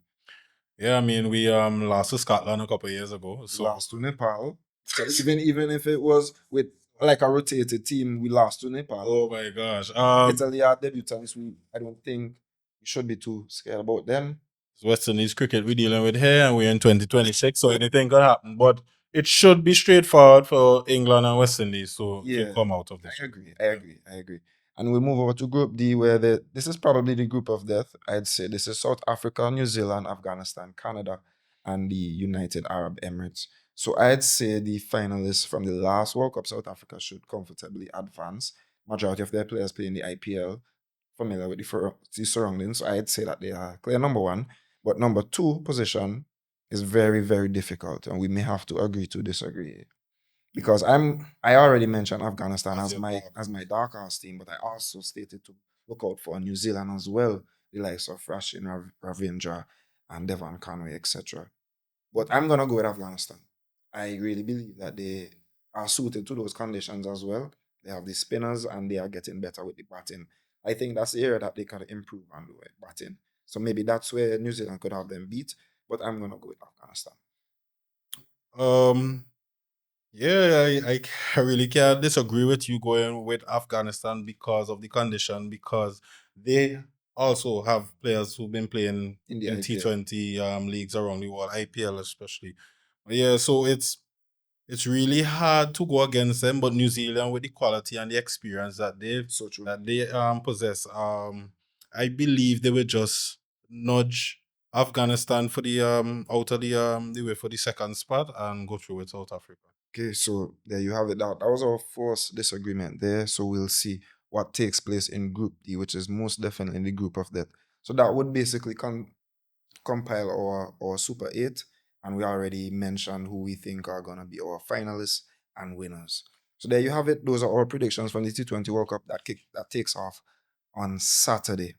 Yeah, I mean, we lost to Scotland a couple of years ago. So Lost to Nepal. So even if it was with like a rotated team, we lost to Nepal. oh my gosh. Italy are debutants. I don't think we should be too scared about them. West Indies cricket we're dealing with here, and we're in 2026, so anything could happen. But it should be straightforward for England and West Indies to Yeah, come out of this. I agree. I agree. And we'll move over to Group D, where this is probably the group of death. I'd say this is South Africa, New Zealand, Afghanistan, Canada, and the United Arab Emirates. So I'd say the finalists from the last World Cup, South Africa, should comfortably advance. Majority of their players play in the IPL, familiar with the surroundings. So I'd say that they are clear number one. But number two position is very, very difficult, and we may have to agree to disagree because I already mentioned Afghanistan As as your my dark as my dark horse team, but I also stated to look out for New Zealand as well, the likes of Rashid Ravindra and Devon Conway, etc. But I'm gonna go with Afghanistan. I really believe that they are suited to those conditions as well. They have the spinners and they are getting better with the batting. I think that's the area that they could improve on the batting. So maybe that's where New Zealand could have them beat. But I'm gonna go with Afghanistan. Um, yeah, I really can't disagree with you going with Afghanistan because of the condition, because they also have players who've been playing In the in IPL. T20 leagues around the world, IPL especially. Yeah, so it's really hard to go against them, but New Zealand with the quality and the experience So true. that they possess, I believe they will just nudge Afghanistan for the out of the way for the second spot and go through with South Africa. Okay, so there you have it. That was our first disagreement there. So we'll see what takes place in Group D, which is most definitely the group of death. So that would basically compile our Super 8. And we already mentioned who we think are going to be our finalists and winners. So there you have it. Those are our predictions from the T20 World Cup that takes off on Saturday.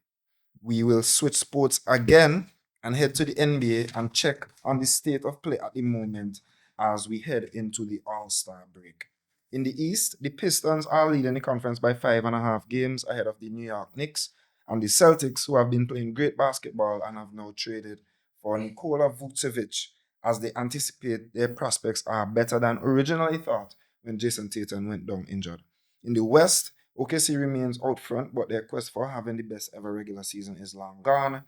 We will switch sports again and head to the NBA and check on the state of play at the moment as we head into the All-Star break. In the East, the Pistons are leading the conference by 5.5 games ahead of the New York Knicks and the Celtics, who have been playing great basketball and have now traded for Nikola Vucevic as they anticipate their prospects are better than originally thought when Jason Tatum went down injured. In the West, OKC remains out front, but their quest for having the best ever regular season is long gone.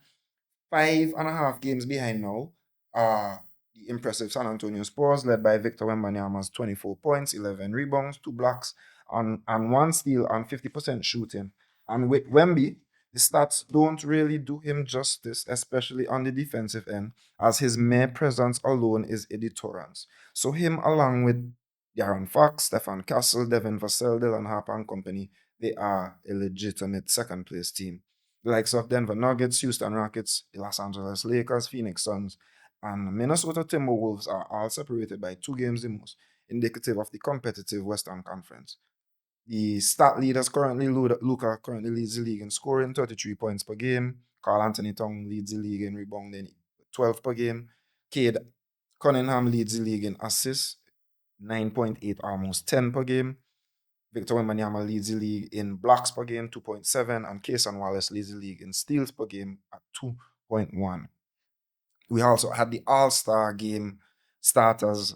5.5 games behind now are the impressive San Antonio Spurs, led by Victor Wembanyama's 24 points, 11 rebounds, 2 blocks, and 1 steal and 50% shooting. And with Wemby, the stats don't really do him justice, especially on the defensive end, as his mere presence alone is a deterrence. So him, along with Darren Fox, Stefan Castle, Devin Vassell, Dylan Harper and company, they are a legitimate second place team. The likes of Denver Nuggets, Houston Rockets, the Los Angeles Lakers, Phoenix Suns, and Minnesota Timberwolves are all separated by 2 games the most, indicative of the competitive Western Conference. The stat leaders currently, Luca currently leads the league in scoring, 33 points per game. Carl Anthony Towns leads the league in rebounding, 12 per game. Cade Cunningham leads the league in assists, 9.8, almost 10 per game. Victor Wembanyama leads the league in blocks per game, 2.7, and Kayson Wallace leads the league in steals per game at 2.1. We also had the All-Star game starters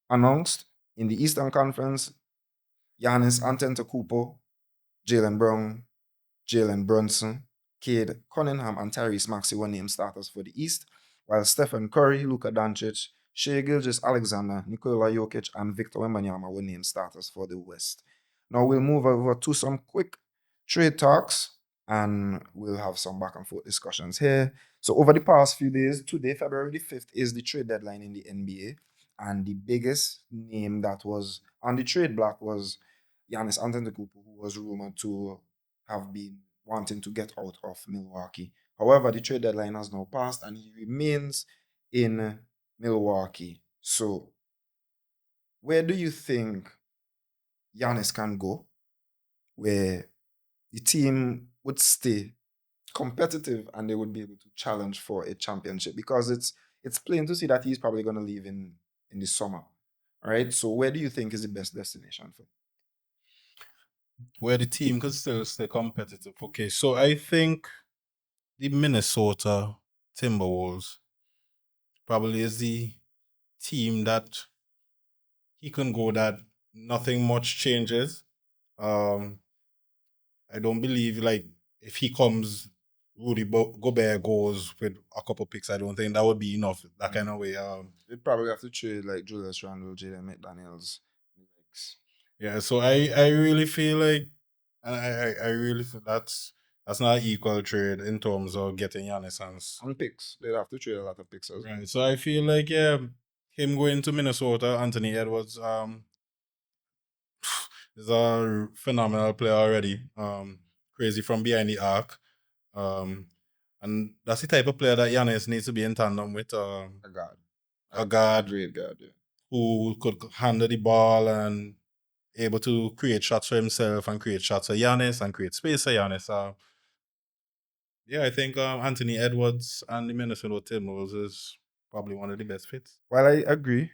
announced in the Eastern Conference. Giannis Antetokounmpo, Jalen Brown, Jalen Brunson, Cade Cunningham, and Tyrese Maxey were named starters for the East, while Stephen Curry, Luka Doncic, Shea Gilgeous-Alexander, Nikola Jokic, and Victor Wembanyama were named starters for the West. Now we'll move over to some quick trade talks and we'll have some back and forth discussions here. So over the past few days, today, February the 5th, is the trade deadline in the NBA. And the biggest name that was on the trade block was Giannis Antetokounmpo, who was rumored to have been wanting to get out of Milwaukee. However, the trade deadline has now passed and he remains in Milwaukee. So, where do you think Giannis can go where the team would stay competitive and they would be able to challenge for a championship? Because it's plain to see that he's probably going to leave in the summer. All right. So, where do you think is the best destination for him? Where the team could still stay competitive. Okay, so I think the Minnesota Timberwolves probably is the team that he can go that nothing much changes. Um, I don't believe like if he comes Gobert goes with a couple picks, I don't think that would be enough. That kind of way. They'd probably have to trade like Julius Randle, Jaden McDaniels. Yeah, so I really feel like, and I really feel that's not an equal trade in terms of getting Giannis and On picks, they'd have to trade a lot of picks as well. right. So I feel like yeah, him going to Minnesota, Anthony Edwards, is a phenomenal player already. Crazy from behind the arc. Um, and that's the type of player that Giannis needs to be in tandem with. A guard. A A guard great guard, yeah. who could handle the ball and able to create shots for himself and create shots for Giannis and create space for Giannis. Yeah, I think Anthony Edwards and the Minnesota Timberwolves is probably one of the best fits. While I agree,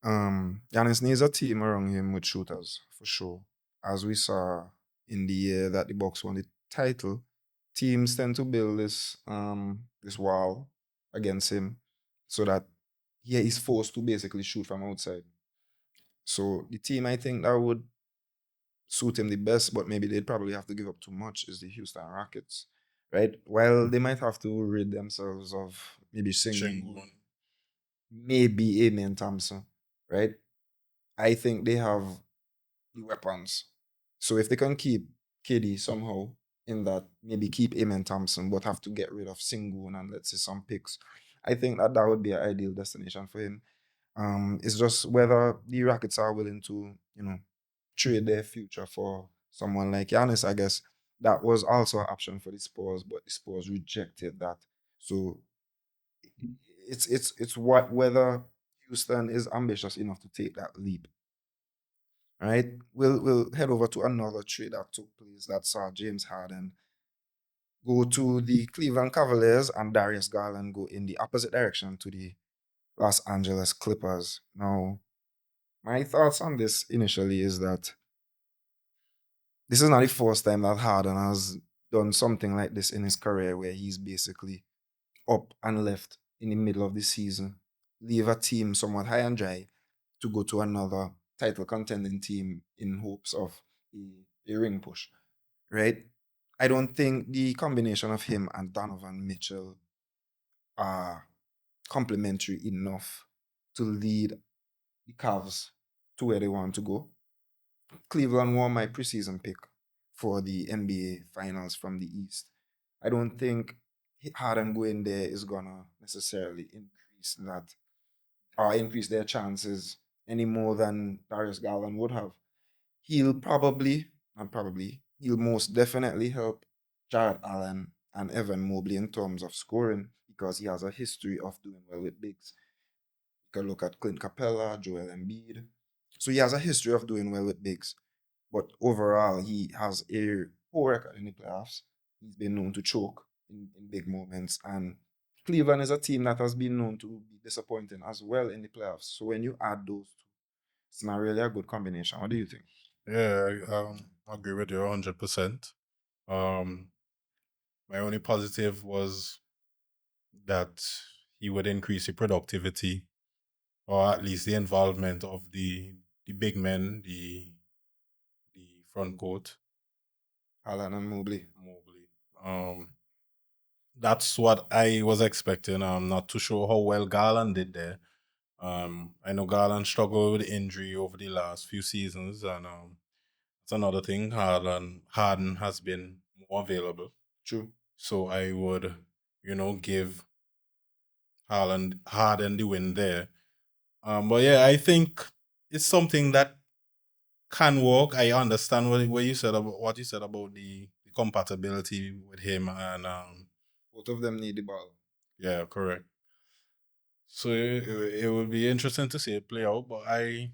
Giannis needs a team around him with shooters, for sure. As we saw in the year that the Bucks won the title, teams tend to build this wall against him so that he is forced to basically shoot from outside. So the team I think that would suit him the best, but maybe they'd probably have to give up too much is the Houston Rockets. Right? While they might have to rid themselves of maybe Sengun, Shingun. maybe Amen Thompson, right? I think they have the weapons. So if they can keep KD somehow in that, maybe keep Amen Thompson, but have to get rid of Sengun and let's say some picks, I think that that would be an ideal destination for him. It's just whether the Rockets are willing to, trade their future for someone like Giannis. I guess that was also an option for the Spurs, but the Spurs rejected that. So it's what whether Houston is ambitious enough to take that leap. All right, we'll head over to another trade that took place that saw James Harden go to the Cleveland Cavaliers and Darius Garland go in the opposite direction to the Los Angeles Clippers. Now, my thoughts on this initially is that this is not the first time that Harden has done something like this in his career where he's basically up and left in the middle of the season, leave a team somewhat high and dry to go to another title contending team in hopes of a ring push, right? I don't think the combination of him and Donovan Mitchell are complementary enough to lead the Cavs to where they want to go. Cleveland won my preseason pick for the NBA Finals from the East. I don't think Harden going there is gonna necessarily increase their chances any more than Darius Garland would have. He'll probably, not probably, he'll most definitely help Jared Allen and Evan Mobley in terms of scoring because he has a history of doing well with bigs. You can look at Clint Capella, Joel Embiid. So he has a history of doing well with bigs. But overall, he has a poor record in the playoffs. He's been known to choke in big moments. And Cleveland is a team that has been known to be disappointing as well in the playoffs. So when you add those two, it's not really a good combination. What do you think? Yeah, I agree with you 100%. Um, my only positive was that he would increase the productivity or at least the involvement of the big men, the front court, Allen and Mobley. Mobley. That's what I was expecting. I'm not too sure how well Garland did there. I know Garland struggled with injury over the last few seasons, and that's another thing. Harden has been more available, True. so I would, give Harden the win there. But yeah, I think it's something that can work. I understand what you said about the compatibility with him, and Both of them need the ball. yeah, correct. So it would be interesting to see it play out, but I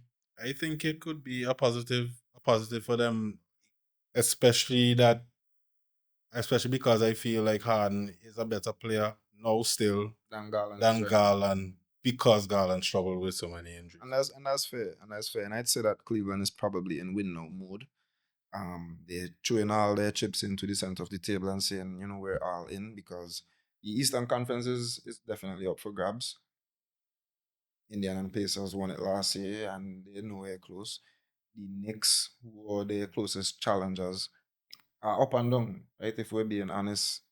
think it could be a positive for them, especially that especially because I feel like Harden is a better player now still Dan Garland is than right. Garland because Garland struggled with so many injuries. And that's fair. And that's fair. And I'd say that Cleveland is probably in win now mode. They're throwing all their chips into the center of the table and saying, we're all in because the Eastern Conference is definitely up for grabs. Indiana and Pacers won it last year and they're nowhere close. The Knicks, who are their closest challengers, are up and down, right? If we're being honest,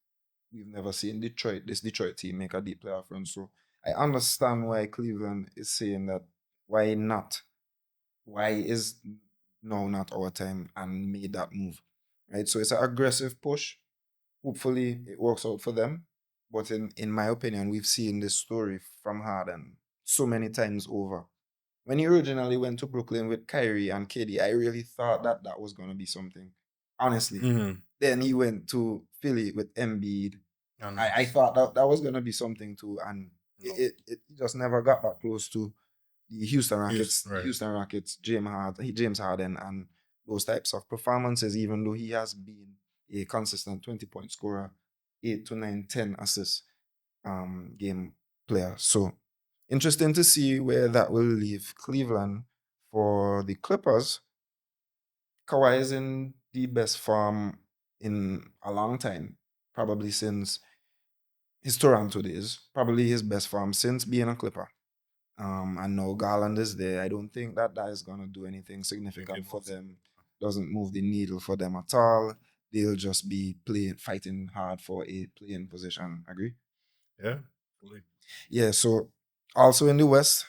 we've never seen this Detroit team make a deep playoff run. So I understand why Cleveland is saying that why not? Why is now not our time and made that move? Right? So it's an aggressive push. Hopefully it works out for them. But in my opinion, we've seen this story from Harden so many times over. When he originally went to Brooklyn with Kyrie and KD, I really thought that that was going to be something. Honestly. Mm-hmm. Then he went to Philly with Embiid. And I thought that that was going to be something too. And no, it just never got that close to Houston, The right? Houston Rockets, James Harden, and those types of performances, even though he has been a consistent 20-point scorer, 8 to 9, 10 assists game player. So interesting to see where that will leave Cleveland. For the Clippers, Kawhi is in the best form in a long time, probably since his Toronto days, probably his best form since being a Clipper. And now Garland is there. I don't think that that is going to do anything Think it significant for was them. Doesn't move the needle for them at all. They'll just be fighting hard for a playing position. Agree? yeah, fully. Yeah. So also in the West,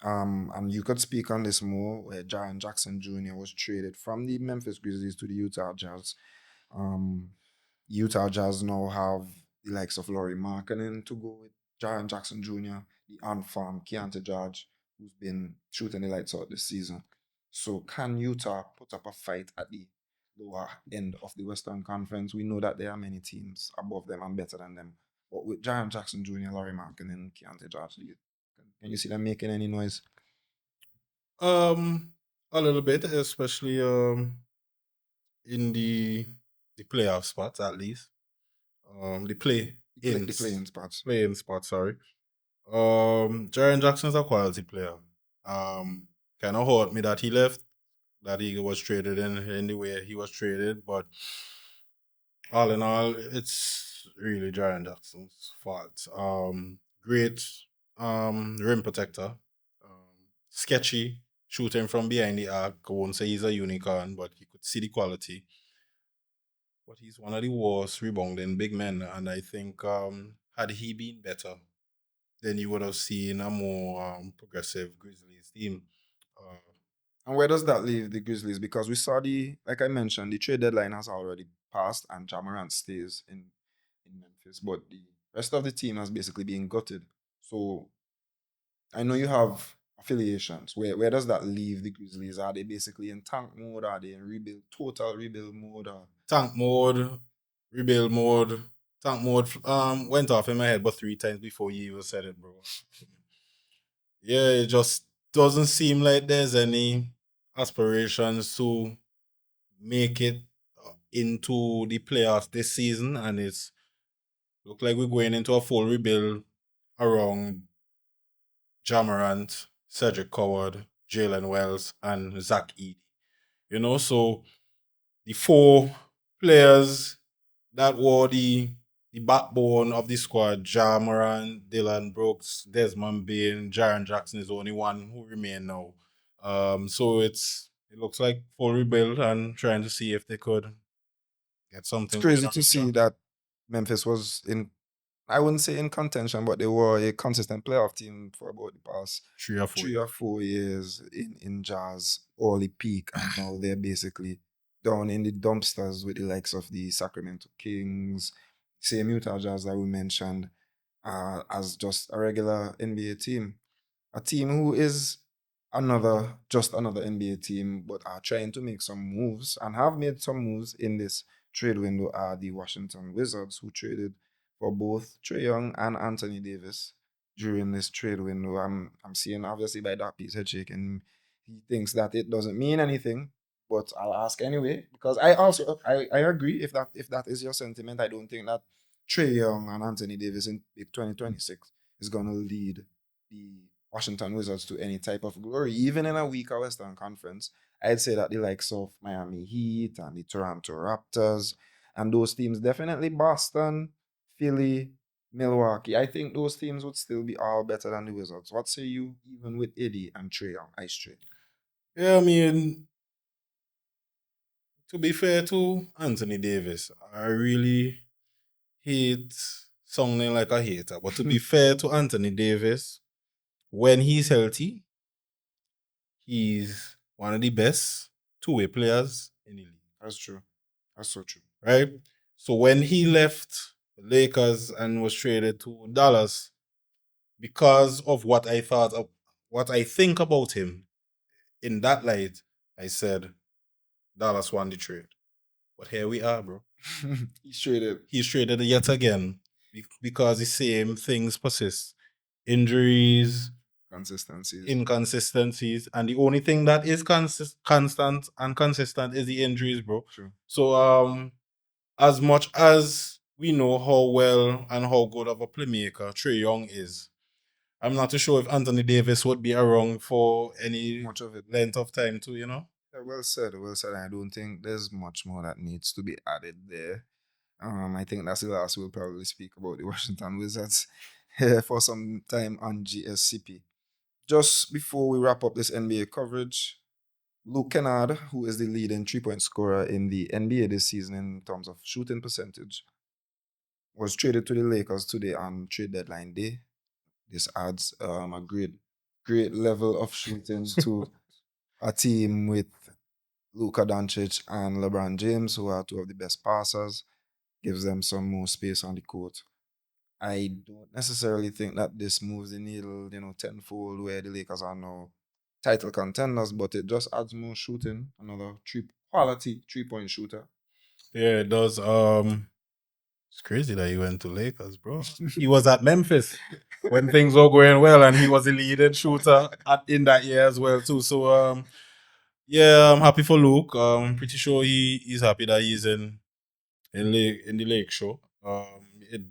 and you could speak on this more, where Jaren Jackson Jr. was traded from the Memphis Grizzlies to the Utah Jazz. Um, Utah Jazz now have the likes of Laurie Markkinen to go with Jaren Jackson Jr., the on-farm Keontae George, who's been shooting the lights out this season. So can Utah put up a fight at the lower end of the Western Conference? We know that there are many teams above them and better than them. But with Jaren Jackson Jr., Laurie Markkinen, and Keontae George, can you see them making any noise? Um, a little bit, especially in the playoff spots at least. The The playing spots. playing spot. Sorry. Jaren Jackson's a quality player. Kind of hurt me that he left, that he was traded in the way he was traded, but all in all, it's really Jaren Jackson's fault. Great rim protector. Sketchy shooting from behind the arc. I won't say he's a unicorn, but you could see the quality. But he's one of the worst rebounding big men, and I think had he been better, then you would have seen a more progressive Grizzlies team. Uh, And where does that leave the Grizzlies? Because we saw like I mentioned, the trade deadline has already passed and Ja Morant stays in Memphis, but the rest of the team has basically been gutted. So I know you have affiliations. Where does that leave the Grizzlies? Are they basically in tank mode? Are they in total rebuild mode? Or tank mode, rebuild mode, tank mode. Went off in my head, but three times before you even said it, bro. Yeah, it just doesn't seem like there's any aspirations to make it into the playoffs this season, and it's look like we're going into a full rebuild around Jamarant, Cedric Coward, Jalen Wells, and Zach Edey. So the four players that were the backbone of the squad, Jamaran, Dylan Brooks, Desmond Bain, Jaron Jackson is the only one who remain now. So it looks like full rebuild and trying to see if they could get it's something going crazy on to this year. see that Memphis was in, I wouldn't say in contention, but they were a consistent playoff team for about the past 3 or 4 3 or years. 4 years in Jazz early peak, and now they're basically down in the dumpsters with the likes of the Sacramento Kings, same Utah Jazz that we mentioned, as just a regular NBA team. A team who is just another NBA team, but are trying to make some moves and have made some moves in this trade window are the Washington Wizards, who traded for both Trae Young and Anthony Davis during this trade window. I'm seeing obviously by that piece head shaking. He thinks that it doesn't mean anything, but I'll ask anyway because I agree if that is your sentiment. I don't think that Trae Young and Anthony Davis in 2026 is gonna lead the Washington Wizards to any type of glory, even in a weaker Western Conference. I'd say that the likes of Miami Heat and the Toronto Raptors and those teams, definitely Boston, Philly, Milwaukee. I think those teams would still be all better than the Wizards. What say you, even with Eddie and Trey on ice trade? Yeah, I mean, to be fair to Anthony Davis, I really hate sounding like a hater, but to be fair to Anthony Davis, when he's healthy, he's one of the best two-way players in the league. That's true. That's so true. Right? So when he left the Lakers and was traded to Dallas, because of what I thought of what I think about him in that light, I said Dallas won the trade. But here we are, bro. He's traded. He's traded yet again because the same things persist. Injuries, Consistencies. inconsistencies, and the only thing that is constant and consistent is the injuries, bro. True. So as much as we know how well and how good of a playmaker Trae Young is, I'm not too sure if Anthony Davis would be around for any Much of it. length of time too, you know? Yeah, well said. Well said. I don't think there's much more that needs to be added there. I think that's the last we'll probably speak about the Washington Wizards for some time on GSCP. Just before we wrap up this NBA coverage, Luke Kennard, who is the leading 3-point scorer in the NBA this season in terms of shooting percentage, was traded to the Lakers today on trade deadline day. This adds a great level of shooting to a team with Luka Doncic and LeBron James, who are two of the best passers. Gives them some more space on the court. I don't necessarily think that this moves the needle, tenfold where the Lakers are now title contenders, but it just adds more shooting. Another quality 3-point shooter. Yeah, it does. It's crazy that he went to Lakers, bro. He was at Memphis when things were going well, and he was the leading shooter in that year as well too. So yeah, I'm happy for Luke. Pretty sure he's happy that he's in the Lake Show. It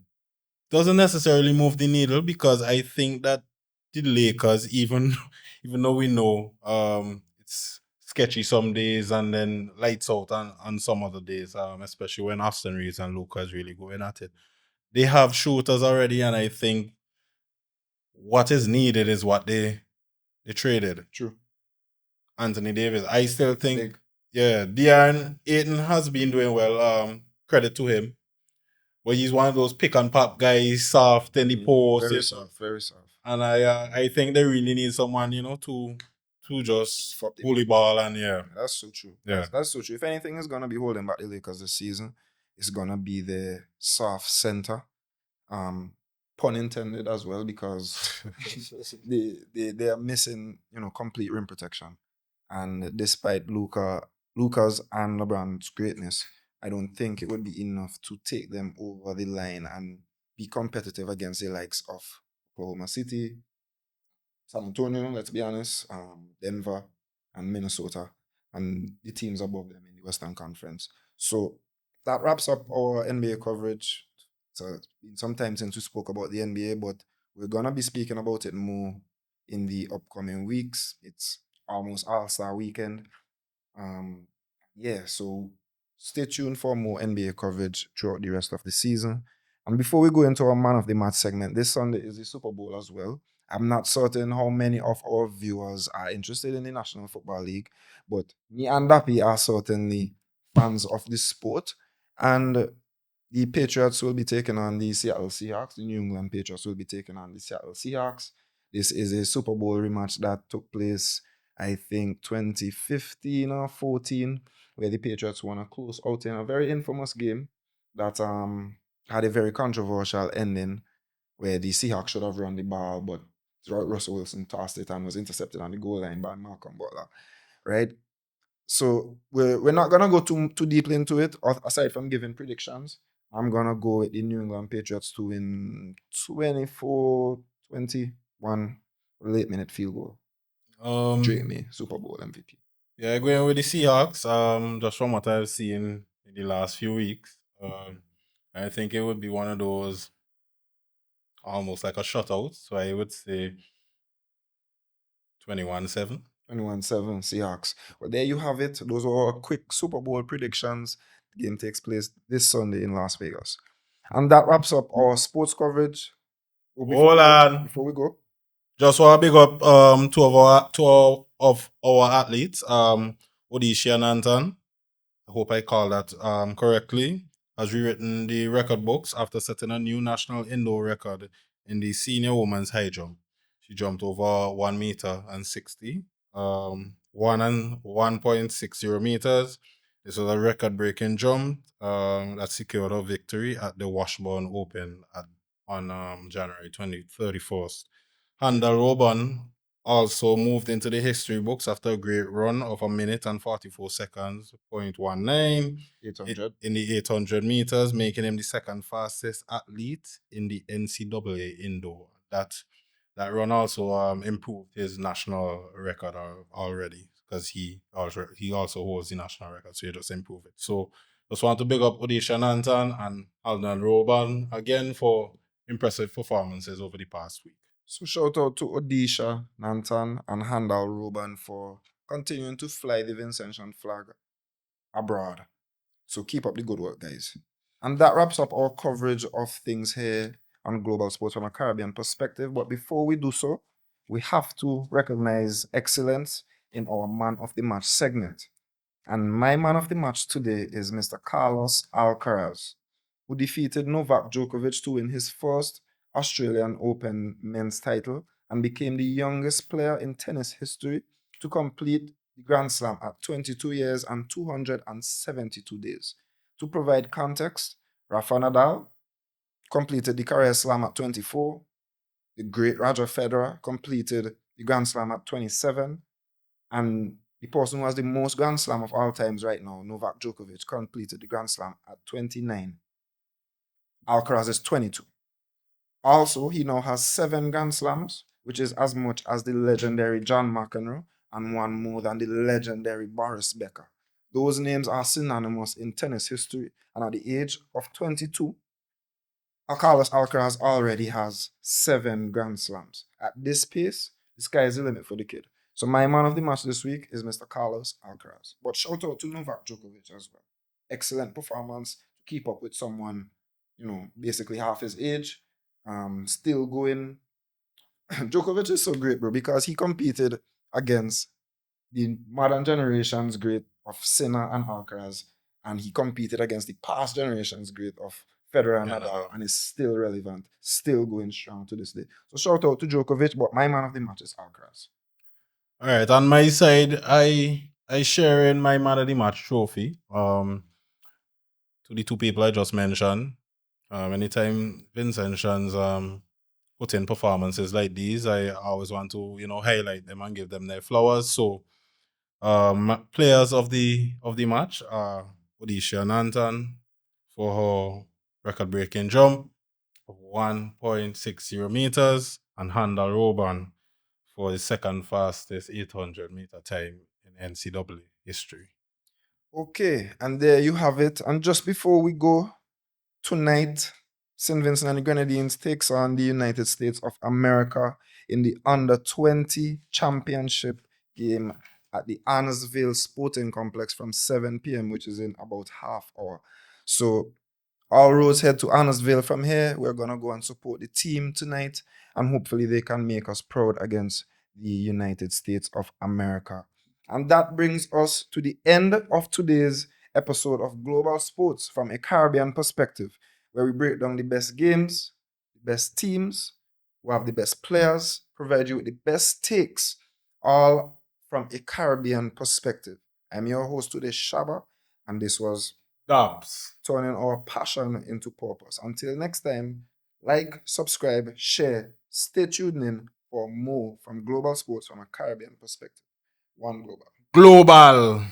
doesn't necessarily move the needle because I think that the Lakers, even though we know it's sketchy some days and then lights out on some other days, especially when Austin Reeves and Luka is really going at it. They have shooters already, and I think what is needed is what they traded. True. Anthony Davis. I still think, Big. yeah, De'Aaron Ayton has been doing well. Credit to him. But he's one of those pick and pop guys, soft in the post. Very soft, very soft. And I think they really need someone, to just bully ball and yeah. That's so true. Yeah. That's so true. If anything is gonna be holding back the Lakers this season, it's gonna be the soft center. Pun intended as well, because they are missing, complete rim protection. And despite Luka's and LeBron's greatness, I don't think it would be enough to take them over the line and be competitive against the likes of Oklahoma City, San Antonio, let's be honest, Denver, and Minnesota, and the teams above them in the Western Conference. So that wraps up our NBA coverage. So it's been some time since we spoke about the NBA, but we're gonna be speaking about it more in the upcoming weeks. It's almost All-Star weekend. So stay tuned for more NBA coverage throughout the rest of the season. And before we go into our Man of the Match segment, this Sunday is the Super Bowl as well. I'm not certain how many of our viewers are interested in the National Football League, but me and Dappy are certainly fans of this sport. And the Patriots will be taking on the Seattle Seahawks. The New England Patriots will be taking on the Seattle Seahawks. This is a Super Bowl rematch that took place, I think, 2015 or 14, where the Patriots won a close outing, a very infamous game that had a very controversial ending, where the Seahawks should have run the ball, but Russell Wilson tossed it and was intercepted on the goal line by Malcolm Butler, right? So we're not gonna go too deeply into it, aside from giving predictions. I'm gonna go with the New England Patriots to win 24-21, late minute field goal. Drake May, Super Bowl MVP. Yeah, going with the Seahawks. Just from what I've seen in the last few weeks, I think it would be one of those almost like a shutout. So I would say 21-7. 21-7 Seahawks. Well, there you have it. Those are our quick Super Bowl predictions. The game takes place this Sunday in Las Vegas. And that wraps up our sports coverage. Hold on. Before we go. Just want to big up two of our athletes, Odishi and Anton. I hope I called that correctly. has rewritten the record books after setting a new national indoor record in the senior women's high jump. She jumped over 1 meter and 60, 1.60 meters. This was a record breaking jump that secured her victory at the Washburn Open on January 31st. Handel Roban also moved into the history books after a great run of 1 minute and 44 seconds, 0.19 800. in the 800 meters, making him the second fastest athlete in the NCAA indoor. That run also improved his national record already because he also holds the national record, so he just improved it. So just want to big up Odisha Nantan and Aldan Roban again for impressive performances over the past week. So shout out to Odisha, Nantan, and Handal Ruban for continuing to fly the Vincentian flag abroad. So keep up the good work, guys. And that wraps up our coverage of things here on Global Sports from a Caribbean perspective. But before we do so, we have to recognize excellence in our Man of the Match segment. And my man of the match today is Mr. Carlos Alcaraz, who defeated Novak Djokovic to win his first Australian Open men's title and became the youngest player in tennis history to complete the Grand Slam at 22 years and 272 days. To provide context, Rafa Nadal completed the career slam at 24. The great Roger Federer completed the Grand Slam at 27. And the person who has the most Grand Slam of all times right now, Novak Djokovic, completed the Grand Slam at 29. Alcaraz is 22. Also, he now has 7 Grand Slams, which is as much as the legendary John McEnroe and one more than the legendary Boris Becker. Those names are synonymous in tennis history, and at the age of 22, Carlos Alcaraz already has 7 Grand Slams. At this pace, the sky is the limit for the kid. So my man of the match this week is Mr. Carlos Alcaraz. But shout out to Novak Djokovic as well. Excellent performance to keep up with someone, basically half his age. Still going. Djokovic is so great, bro, because he competed against the modern generation's great of Sinner and Alcaraz, and he competed against the past generation's great of Federer and Nadal, and is still relevant, still going strong to this day. So shout out to Djokovic, but my man of the match is Alcaraz. All right, on my side, I share in my man of the match trophy. To the two people I just mentioned. Anytime Vincentians put in performances like these, I always want to highlight them and give them their flowers. So players of the match are Odisha Nantan for her record-breaking jump of 1.60 meters and Handal Roban for the second fastest 800-meter time in NCAA history. Okay, and there you have it. And just before we go, tonight, St. Vincent and the Grenadines takes on the United States of America in the Under-20 Championship game at the Arnesville Sporting Complex from 7 p.m., which is in about half hour. So all roads head to Arnesville from here. We're going to go and support the team tonight, and hopefully they can make us proud against the United States of America. And that brings us to the end of today's episode of Global Sports from a Caribbean perspective, where we break down the best games, the best teams, we have the best players, provide you with the best takes, all from a Caribbean perspective. I'm your host today, Shabba, and this was Dubs. Turning our passion into purpose. Until next time, like, subscribe, share, stay tuned in for more from Global Sports from a Caribbean perspective. One Global. Global.